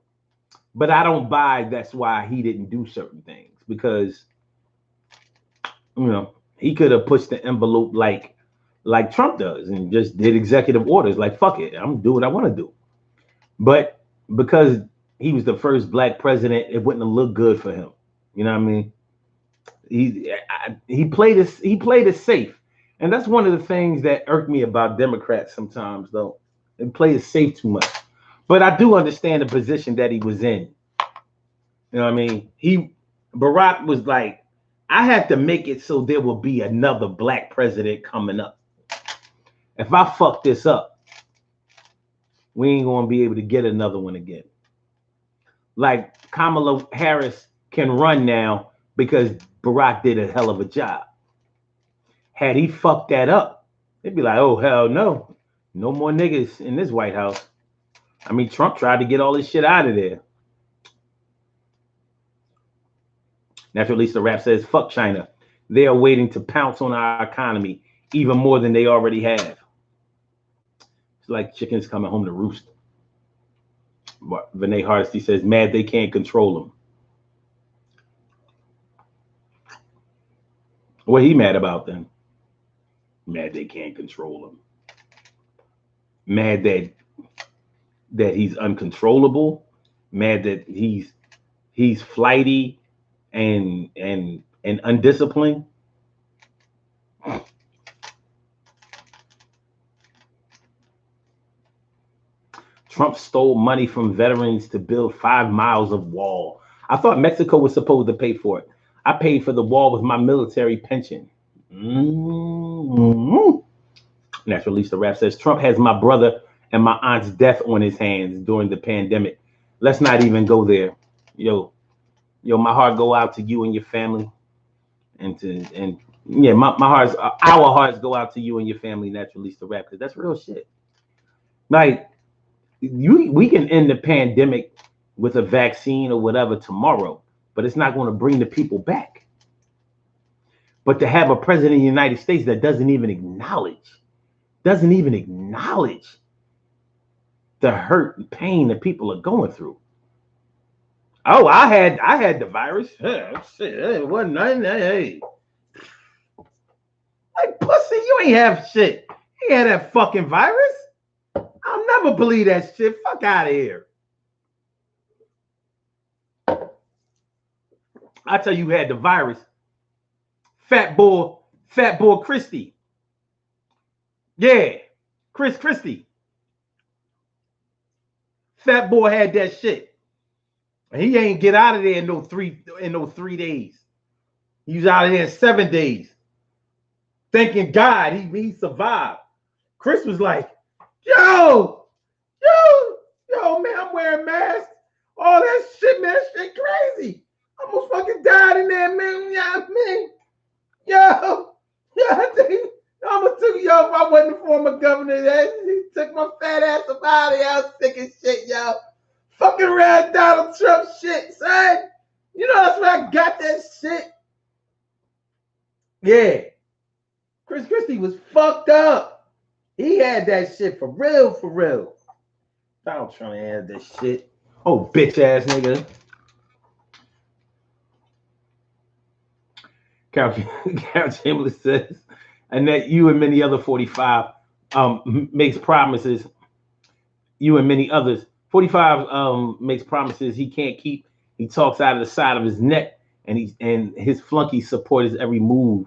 Speaker 2: but I don't buy that's why he didn't do certain things, because he could have pushed the envelope like Trump does and just did executive orders like, fuck it, I'm gonna do what I want to do. But because he was the first black president, it wouldn't have looked good for him. You know what I mean? He played it safe, and that's one of the things that irked me about Democrats sometimes, though. They play it safe too much. But I do understand the position that he was in. You know what I mean? Barack was like, I have to make it so there will be another black president coming up. If I fuck this up, we ain't gonna be able to get another one again. Like Kamala Harris can run now because Barack did a hell of a job. Had he fucked that up, They'd be like, oh, hell no. No more niggas in this White House. I mean, Trump tried to get all this shit out of there. Natural Lisa Rap says, fuck China. They are waiting to pounce on our economy even more than they already have. It's like chickens coming home to roost. Vinay Hardesty says, mad they can't control them. What he mad about then? Mad they can't control him. Mad that he's uncontrollable. Mad that he's flighty and undisciplined. Trump stole money from veterans to build 5 miles of wall. I thought Mexico was supposed to pay for it. I paid for the wall with my military pension. Natural Lisa Rap says, Trump has my brother and my aunt's death on his hands during the pandemic. Let's not even go there. Yo, my heart go out to you and your family. And yeah, our hearts go out to you and your family, Natural Lisa Rap, because that's real shit. Like, we can end the pandemic with a vaccine or whatever tomorrow, but it's not going to bring the people back. But to have a president of the United States that doesn't even acknowledge the hurt and pain that people are going through. Oh, I had the virus. Shit, it wasn't nothing. Hey. Like, pussy, you ain't have shit. You ain't had that fucking virus. I'll never believe that shit. Fuck out of here. I tell you, who had the virus. Fat boy Christie. Yeah, Chris Christie. Fat boy had that shit. And he ain't get out of there in no 3 days. He was out of there in 7 days. Thanking God he survived. Chris was like, yo, man, I'm wearing masks. All that shit, man, that shit crazy. I almost fucking died in there, man. Yeah, man. Yo, I almost took you off. I wasn't the former governor. He took my fat ass up out of here. I was sick as shit, yo. Fucking red Donald Trump shit, son. You know that's where I got that shit. Yeah. Chris Christie was fucked up. He had that shit for real, for real. Donald Trump had that shit. Oh, bitch ass nigga. Carol Chamberlain says, and that you and many other 45 makes promises. You and many others. 45 makes promises he can't keep. He talks out of the side of his neck, and his flunkies support his every move.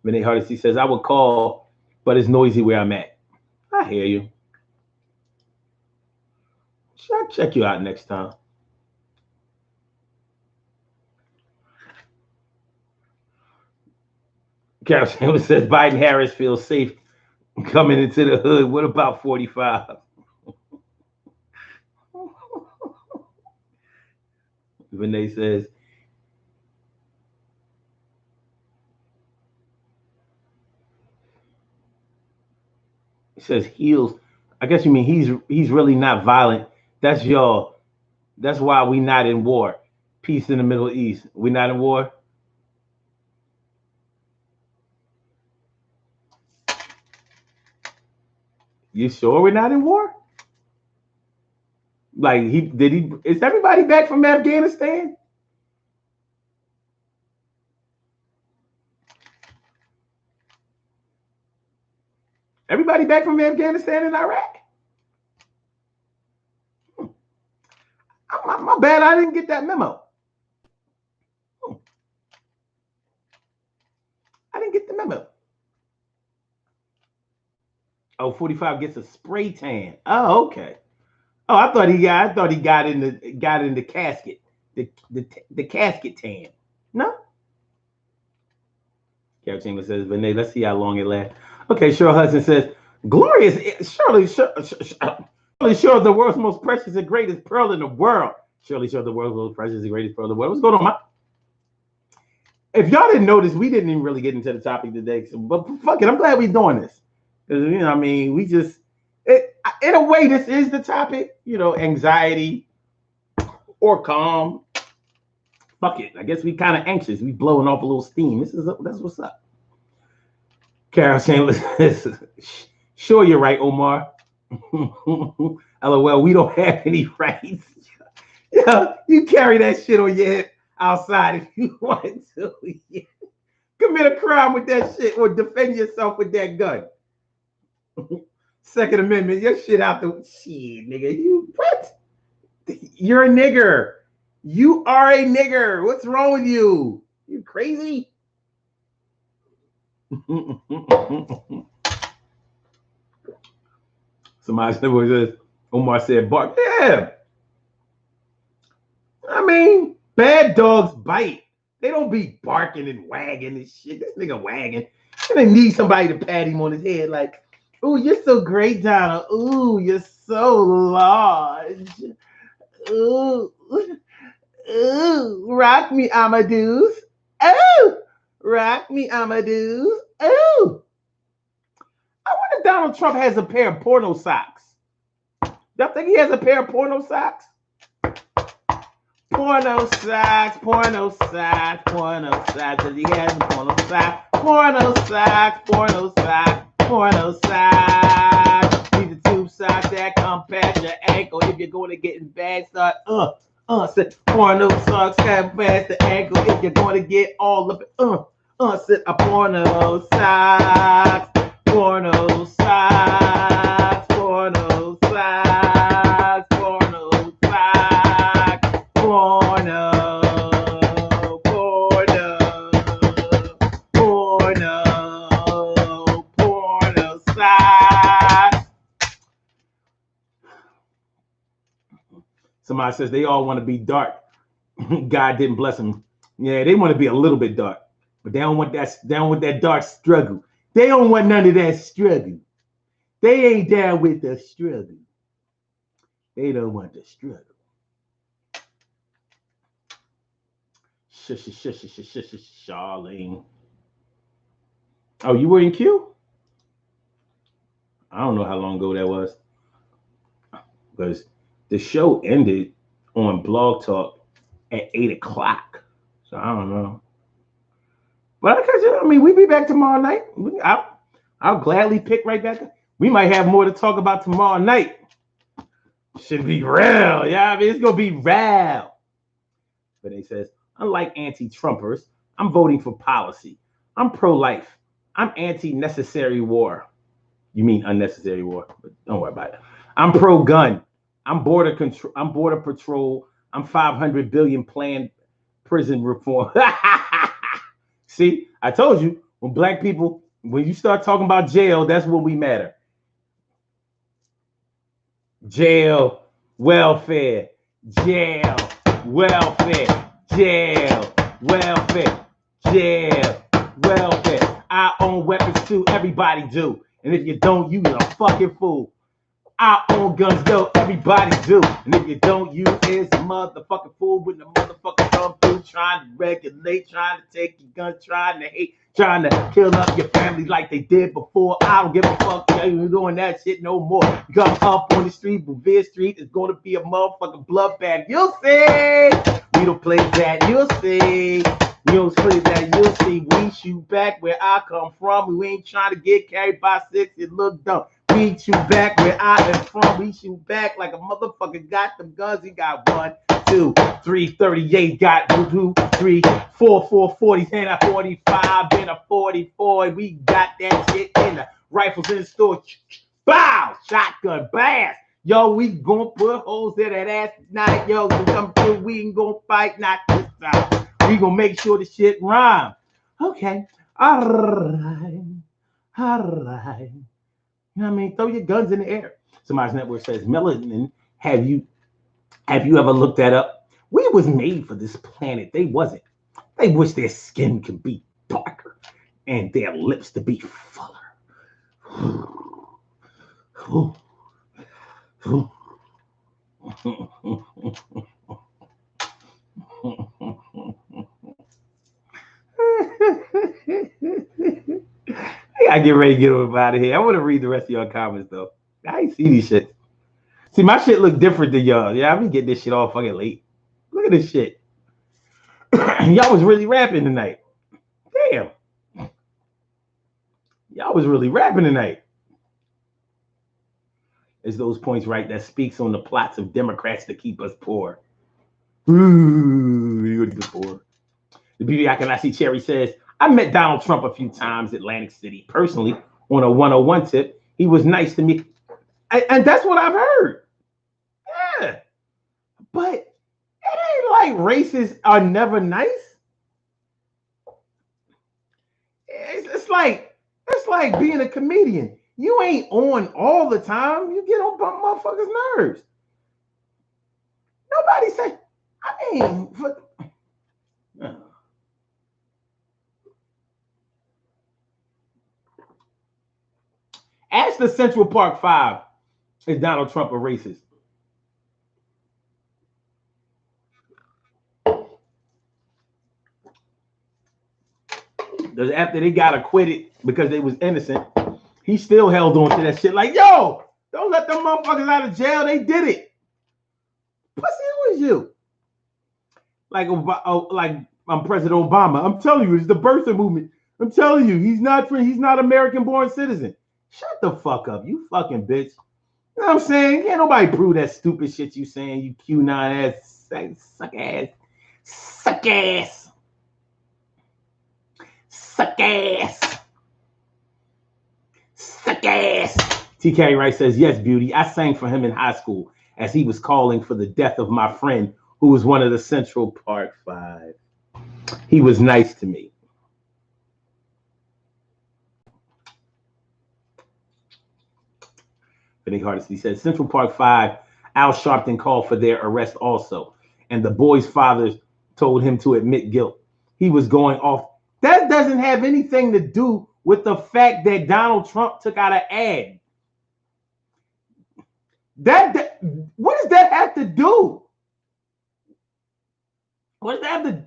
Speaker 2: Renee Hardesty says, I would call, but it's noisy where I'm at. I hear you. I'll check you out next time. Carol Chamberlain says Biden Harris feels safe coming into the hood. What about 45? Renee says, he says heals. I guess you mean he's really not violent. That's y'all. That's why we not in war. Peace in the Middle East. We not in war. You sure we're not in war? Like is everybody back from Afghanistan? Everybody back from Afghanistan and Iraq? My bad, I didn't get that memo. I didn't get the memo. Oh, 45 gets a spray tan. Oh, okay. Oh, I thought he got in the casket. The casket tan. No? Carol Chamberlain says, Renee, let's see how long it lasts. Okay, Cheryl Hudson says, Shirley Shore, the world's most precious and greatest pearl in the world. Shirley Shore, the world's most precious and greatest pearl in the world. What's going on, man? If y'all didn't notice, we didn't even really get into the topic today. So, but fuck it, I'm glad we're doing this. Because, you know, I mean, we just, in a way, this is the topic, you know, anxiety or calm. Fuck it. I guess we kind of anxious. We blowing off a little steam. That's what's up. Carol saying, listen, sure, you're right, Omar. LOL, we don't have any rights. Yeah, you carry that shit on your hip outside if you want to. Yeah. Commit a crime with that shit or defend yourself with that gun. Second Amendment, your shit out the shit, nigga. You what? You're a nigger. You are a nigger. What's wrong with you? You crazy? Somebody said, Omar said, bark. Yeah. I mean, bad dogs bite. They don't be barking and wagging and shit. This nigga wagging. And they need somebody to pat him on his head like, ooh, you're so great, Donald. Ooh, you're so large. Ooh, ooh, rock me, Amadeus. Ooh, rock me, Amadeus. Ooh. I wonder if Donald Trump has a pair of porno socks. Y'all think he has a pair of porno socks? Porno socks, porno socks, porno socks. Does he have the porno socks? Porno socks, porno socks, porno socks. These are tube socks that come past your ankle. If you're going to get in bad start, sit porno socks come past the ankle. If you're going to get all of it, sit a porno socks, porno socks, porno socks, porno socks, porno, porno socks. Somebody says they all want to be dark. God didn't bless them. Yeah, they want to be a little bit dark, but they don't want that. They don't want that dark struggle. They don't want none of that struggle. They ain't down with the struggle. They don't want the struggle. Charlene. Oh, you were in Q? I don't know how long ago that was. Because the show ended on Blog Talk at 8 o'clock. So I don't know. But I mean, we be back tomorrow night. I'll gladly pick right back up. We might have more to talk about tomorrow night. Should be real. Yeah, I mean, it's going to be real. But he says, unlike anti-Trumpers, I'm voting for policy. I'm pro-life. I'm anti-necessary war. You mean unnecessary war, but don't worry about it. I'm pro-gun. I'm border control. I'm border patrol. I'm 500 billion planned prison reform. See, I told you, when black people, when you start talking about jail, that's when we matter. Jail, welfare, jail, welfare, jail, welfare, jail, welfare. I own weapons too, everybody do. And if you don't, you a fucking fool. I own guns though, everybody do. And if you don't, you is a motherfucking fool with the motherfucking come through trying to regulate, trying to take your gun, trying to hate, trying to kill up your family like they did before. I don't give a fuck. You ain't doing that shit no more. You come up on the street, Bouvier Street, it's going to be a motherfucking bloodbath. You'll see. We don't play that. You'll see. We don't play that. You'll see. We shoot back where I come from. We ain't trying to get carried by six. It look dumb. We shoot back where I am from. We shoot back like a motherfucker got them guns. He got 1, 2, 3, 38. Got 2, 3, 4, 40, and a 45, and a 44. We got that shit in the rifles in the store. Bow! Shotgun blast. Yo, we gonna put holes in that ass tonight. Yo, come through. We ain't gonna fight not this time. We gonna make sure the shit rhyme. Okay. All right. All right. You know what I mean? Throw your guns in the air. Somebody's network says, melanin, have you ever looked that up? We was made for this planet. They wasn't. They wish their skin could be darker and their lips to be fuller. gotta get ready to get up out of here. I want to read the rest of your comments though. I ain't see these shit. See, my shit look different than y'all. Yeah, I be getting this shit all fucking late. Look at this shit. Y'all was really rapping tonight. Damn. Y'all was really rapping tonight. Is those points right? That speaks on the plots of Democrats to keep us poor. Ooh, you're the poor. The beauty I cannot see Cherry says, I met Donald Trump a few times, Atlantic City, personally, on a 101 tip. He was nice to me. And that's what I've heard. Yeah. But it ain't like racists are never nice. It's like being a comedian. You ain't on all the time. You get on motherfuckers' nerves. Nobody say, I mean, ask the Central Park Five, is Donald Trump a racist? Because after they got acquitted because they was innocent, he still held on to that shit like, yo, don't let them motherfuckers out of jail. They did it. Pussy, who is you? Like I'm President Obama. I'm telling you, it's the birther movement. I'm telling you, he's not American-born citizen. Shut the fuck up, you fucking bitch. You know what I'm saying? Can't nobody prove that stupid shit you saying, you Q9 ass, suck ass. Suck ass. Suck ass. Suck ass. TK Wright says, yes, Beauty. I sang for him in high school as he was calling for the death of my friend who was one of the Central Park Five. He was nice to me. Vinny Hardesty says, Central Park Five, Al Sharpton called for their arrest also. And the boy's fathers told him to admit guilt. He was going off. That doesn't have anything to do with the fact that Donald Trump took out an ad. What does that have to do? What does that have to?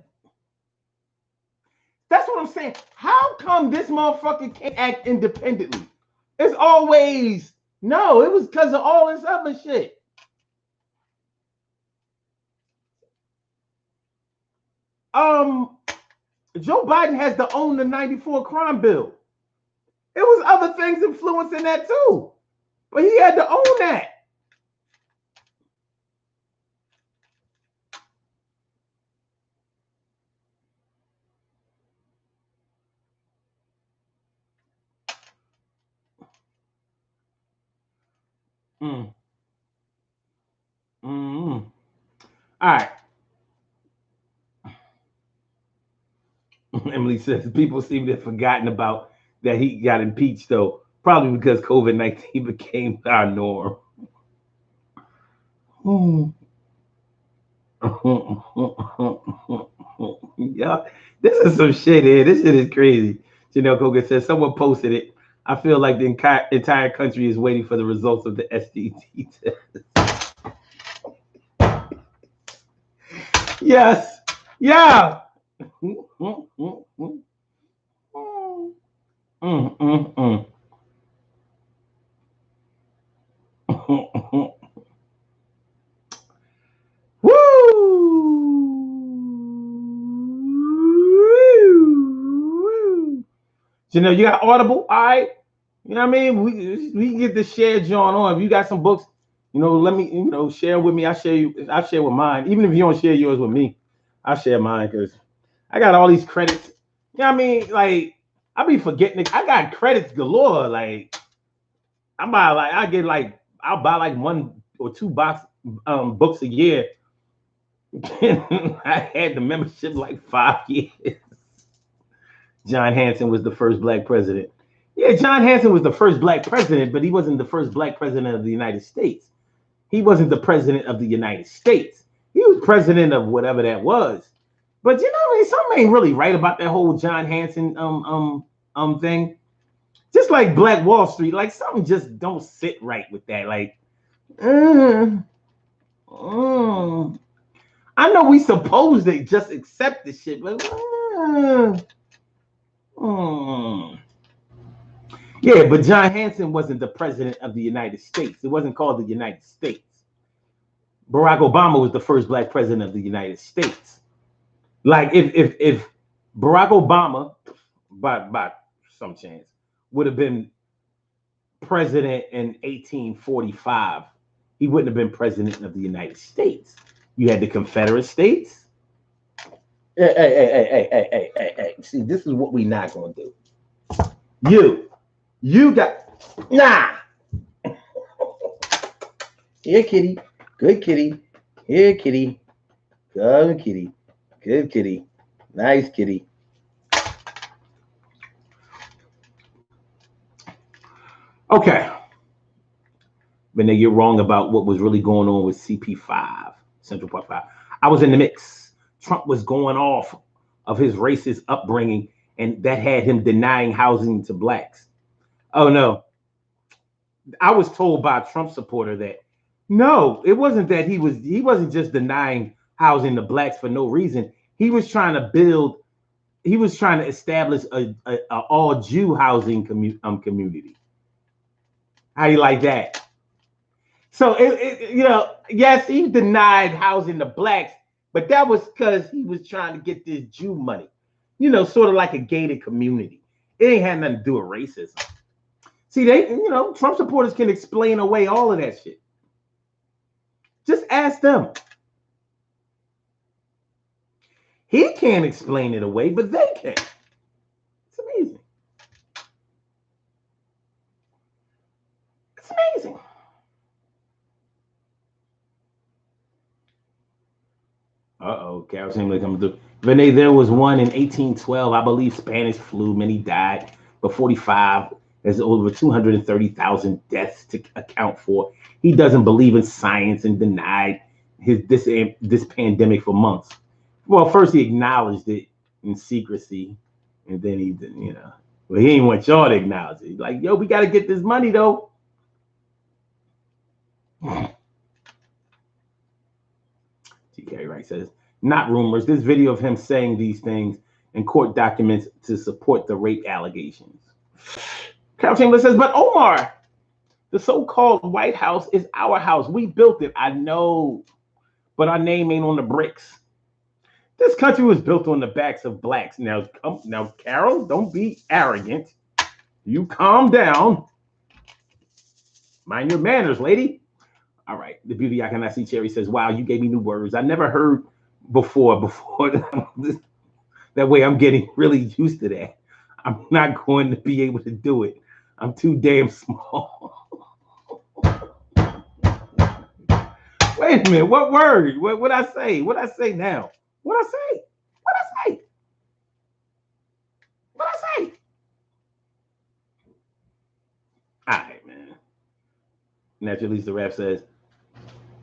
Speaker 2: That's what I'm saying. How come this motherfucker can't act independently? It's always no. It was because of all this other shit. Joe Biden has to own the 94 crime bill. It was other things influencing that too, but he had to own that. All right. Emily says people seem to have forgotten about that he got impeached though, probably because COVID-19 became our norm. Yeah, this is some shit here. This shit is crazy. Janelle Kogan says someone posted it. I feel like the entire country is waiting for the results of the STT test. Yes. Yeah. Janelle, you got Audible? All right. You know what I mean? We can get this share John on. If you got some books, let me, share with me. I'll share with mine. Even if you don't share yours with me, I'll share mine because I got all these credits. You know what I mean? Like, I be forgetting it. I got credits galore. Like, I'll buy like 1 or 2 books a year. I had the membership like 5 years. John Hanson was the first black president. Yeah, John Hanson was the first black president, but he wasn't the first black president of the United States. He wasn't the president of the United States. He was president of whatever that was. But something ain't really right about that whole John Hanson thing. Just like Black Wall Street, like something just don't sit right with that. Like, I know we supposed to just accept this shit, but Yeah, but John Hanson wasn't the president of the United States. It wasn't called the United States. Barack Obama was the first black president of the United States. Like if Barack Obama, by some chance, would have been president in 1845, he wouldn't have been president of the United States. You had the Confederate States. Hey. See, this is what we not gonna do. You got nah. Here, kitty. Good kitty. Here, kitty. Good kitty. Good kitty. Nice kitty. Okay. But then you're wrong about what was really going on with CP5, Central Park 5. I was in the mix. Trump was going off of his racist upbringing, and that had him denying housing to blacks. Oh, no. I was told by a Trump supporter that, no, it wasn't that he wasn't just denying housing to blacks for no reason. He was trying to establish a all Jew housing community. How do you like that? So, yes, he denied housing to blacks, but that was because he was trying to get this Jew money, sort of like a gated community. It ain't had nothing to do with racism. See, Trump supporters can explain away all of that shit. Just ask them. He can't explain it away, but they can. It's amazing. It's amazing. Carol Chamberlain coming through. Renee, there was one in 1812, I believe, Spanish flu. Many died, but 45. There's over 230,000 deaths to account for. He doesn't believe in science and denied this pandemic for months. Well, first he acknowledged it in secrecy, and then he ain't want y'all to acknowledge it. He's like, yo, we got to get this money though. TK Wright says, not rumors. This video of him saying these things and court documents to support the rape allegations. Carol Chamberlain says, but Omar, the so-called White House is our house. We built it. I know, but our name ain't on the bricks. This country was built on the backs of blacks. Now, Carol, don't be arrogant. You calm down. Mind your manners, lady. All right. The beauty I cannot see. Cherry says, wow, you gave me new words. I never heard before that way. I'm getting really used to that. I'm not going to be able to do it. I'm too damn small. Wait a minute. What word? What I say? What I say now? What I say? What I say? What I say? All right, man. Naturally, the rap says,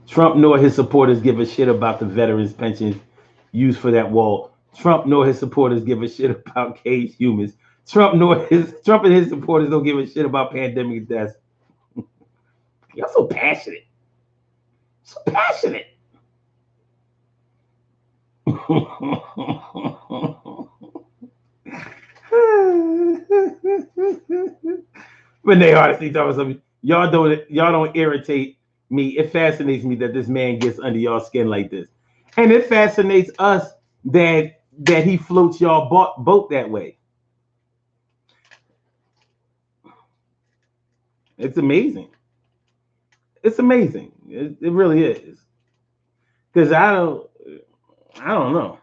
Speaker 2: Trump nor his supporters give a shit about the veterans' pensions used for that wall. Trump nor his supporters give a shit about caged humans. Trump and his supporters don't give a shit about pandemic deaths. You're so passionate. So passionate. When they honestly talking something, y'all don't irritate me. It fascinates me that this man gets under y'all skin like this, and it fascinates us that he floats y'all boat that way. It's amazing. It's amazing. It really is. Because I don't know.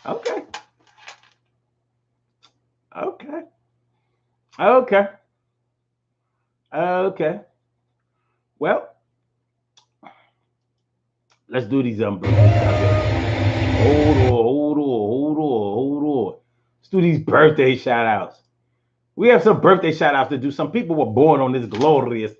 Speaker 2: Okay. Well, let's do these birthday shout-outs. Hold on. Let's do these birthday shout-outs. We have some birthday shout-outs to do. Some people were born on this glorious.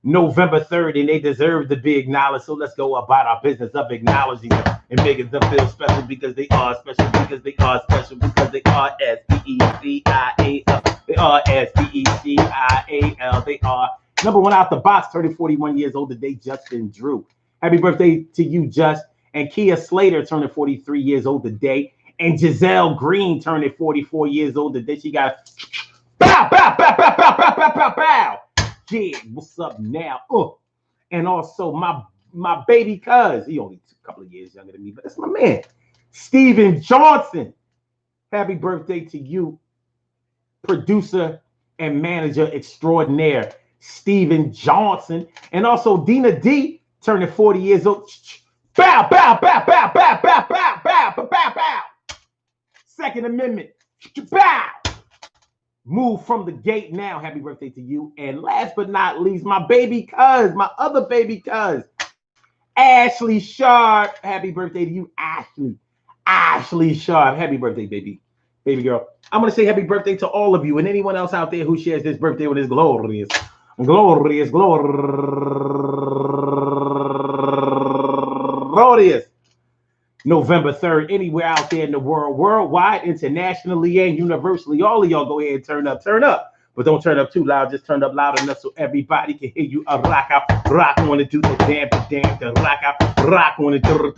Speaker 2: November 3rd, and they deserve to be acknowledged. So let's go about our business of acknowledging them and making them feel special because they are special, because they are special, because they are S-P-E-C-I-A-L. They are S-P-E-C-I-A-L. They are number one out the box, turning 41 years old today, Justin Drew. Happy birthday to you, Just. And Kia Slater turning 43 years old today. And Giselle Green turning 44 years old today. She got bow, bow, bow, bow, bow, bow, bow, bow, bow. Yeah, what's up now? And also my baby cuz, he only a couple of years younger than me, but that's my man, Steven Johnson. Happy birthday to you, producer and manager extraordinaire, Steven Johnson. And also Dina D turning 40 years old. Bow, bow, bow, bow, bow, bow, bow, bow, bow, bow, bow. Second Amendment. Bow. Move from the gate now. Happy birthday to you. And last but not least, my baby cuz, my other baby cuz, Ashley Sharp. Happy birthday to you, Ashley. Ashley Sharp. Happy birthday, baby. Baby girl. I'm going to say happy birthday to all of you and anyone else out there who shares this birthday with this glorious November 3rd, anywhere out there in the world, worldwide, internationally, and universally. All of y'all go ahead and turn up. But don't turn up too loud. Just turn up loud enough so everybody can hear you. Rock out, rock on to do the damn, the rock out, rock on to do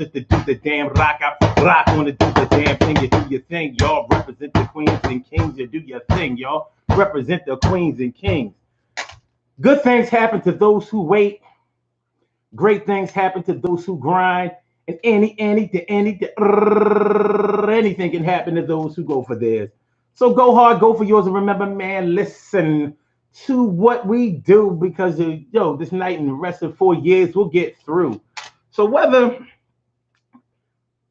Speaker 2: the damn, rock out, rock on to do the damn thing. You do your thing, y'all. Represent the queens and kings. You do your thing, y'all. Represent the queens and kings. Good things happen to those who wait. Great things happen to those who grind. And anything can happen to those who go for theirs. So go hard, go for yours. And remember, man, listen to what we do because, this night and the rest of 4 years, we'll get through. So whether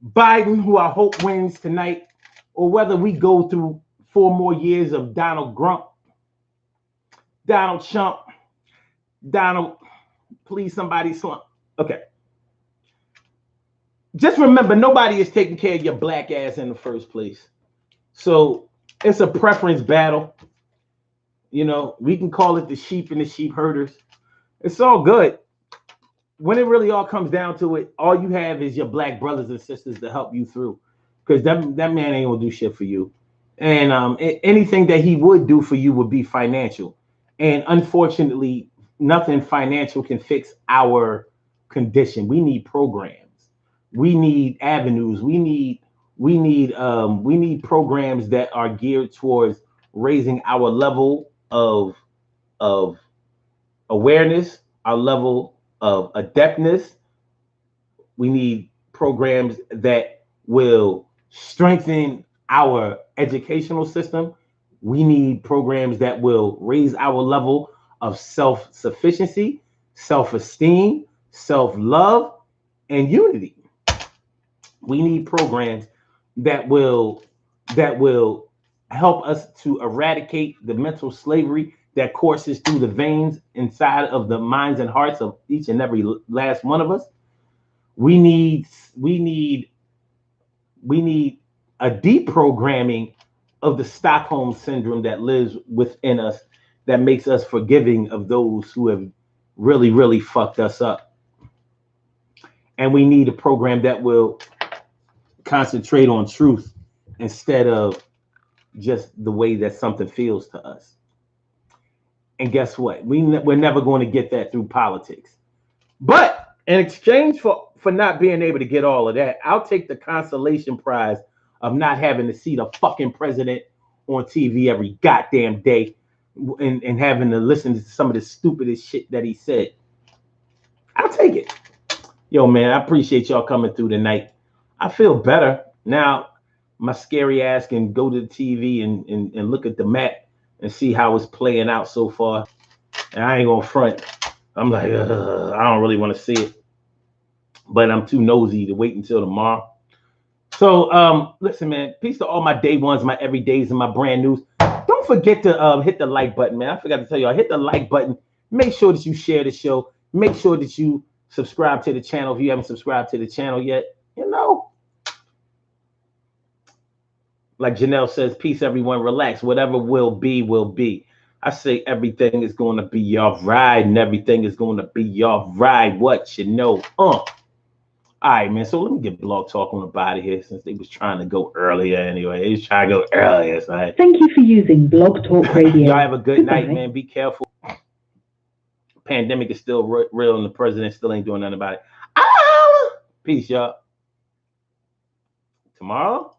Speaker 2: Biden, who I hope wins tonight, or whether we go through 4 more years of Donald Trump, please somebody slump. Okay. Just remember, nobody is taking care of your black ass in the first place. So it's a preference battle. We can call it the sheep and the sheep herders. It's all good. When it really all comes down to it, all you have is your black brothers and sisters to help you through. Because that man ain't gonna do shit for you. And anything that he would do for you would be financial. And unfortunately, nothing financial can fix our condition. We need programs. We need avenues. We need programs that are geared towards raising our level of awareness, our level of adeptness. We need programs that will strengthen our educational system. We need programs that will raise our level of self-sufficiency, self-esteem, self-love, and unity. We need programs that will help us to eradicate the mental slavery that courses through the veins inside of the minds and hearts of each and every last one of us. We need a deprogramming of the Stockholm syndrome that lives within us, that makes us forgiving of those who have really, really fucked us up. And we need a program that will concentrate on truth instead of just the way that something feels to us. And guess what? We're never going to get that through politics. But in exchange for not being able to get all of that, I'll take the consolation prize of not having to see the fucking president on TV every goddamn day and having to listen to some of the stupidest shit that he said. I'll take it. Yo, man, I appreciate y'all coming through tonight. I feel better now. My scary ass can go to the TV and look at the map and see how it's playing out so far. And I ain't gonna front. I'm like, I don't really want to see it, but I'm too nosy to wait until tomorrow. So listen, man, peace to all my day ones, my everydays, and my brand news. Don't forget to hit the like button, man. I forgot to tell y'all, hit the like button. Make sure that you share the show. Make sure that you subscribe to the channel if you haven't subscribed to the channel yet. Like Janelle says, peace, everyone. Relax. Whatever will be, will be. I say everything is going to be all right, and everything is going to be all right. What you know? All right, man. So let me get Blog Talk on about it here since they was trying to go earlier anyway. They was trying to go earlier. So
Speaker 3: Thank you for using Blog Talk Radio.
Speaker 2: y'all have a good
Speaker 3: Goodbye.
Speaker 2: night, man. Be careful. Pandemic is still real, and the president still ain't doing nothing about it. Peace, y'all. Tomorrow?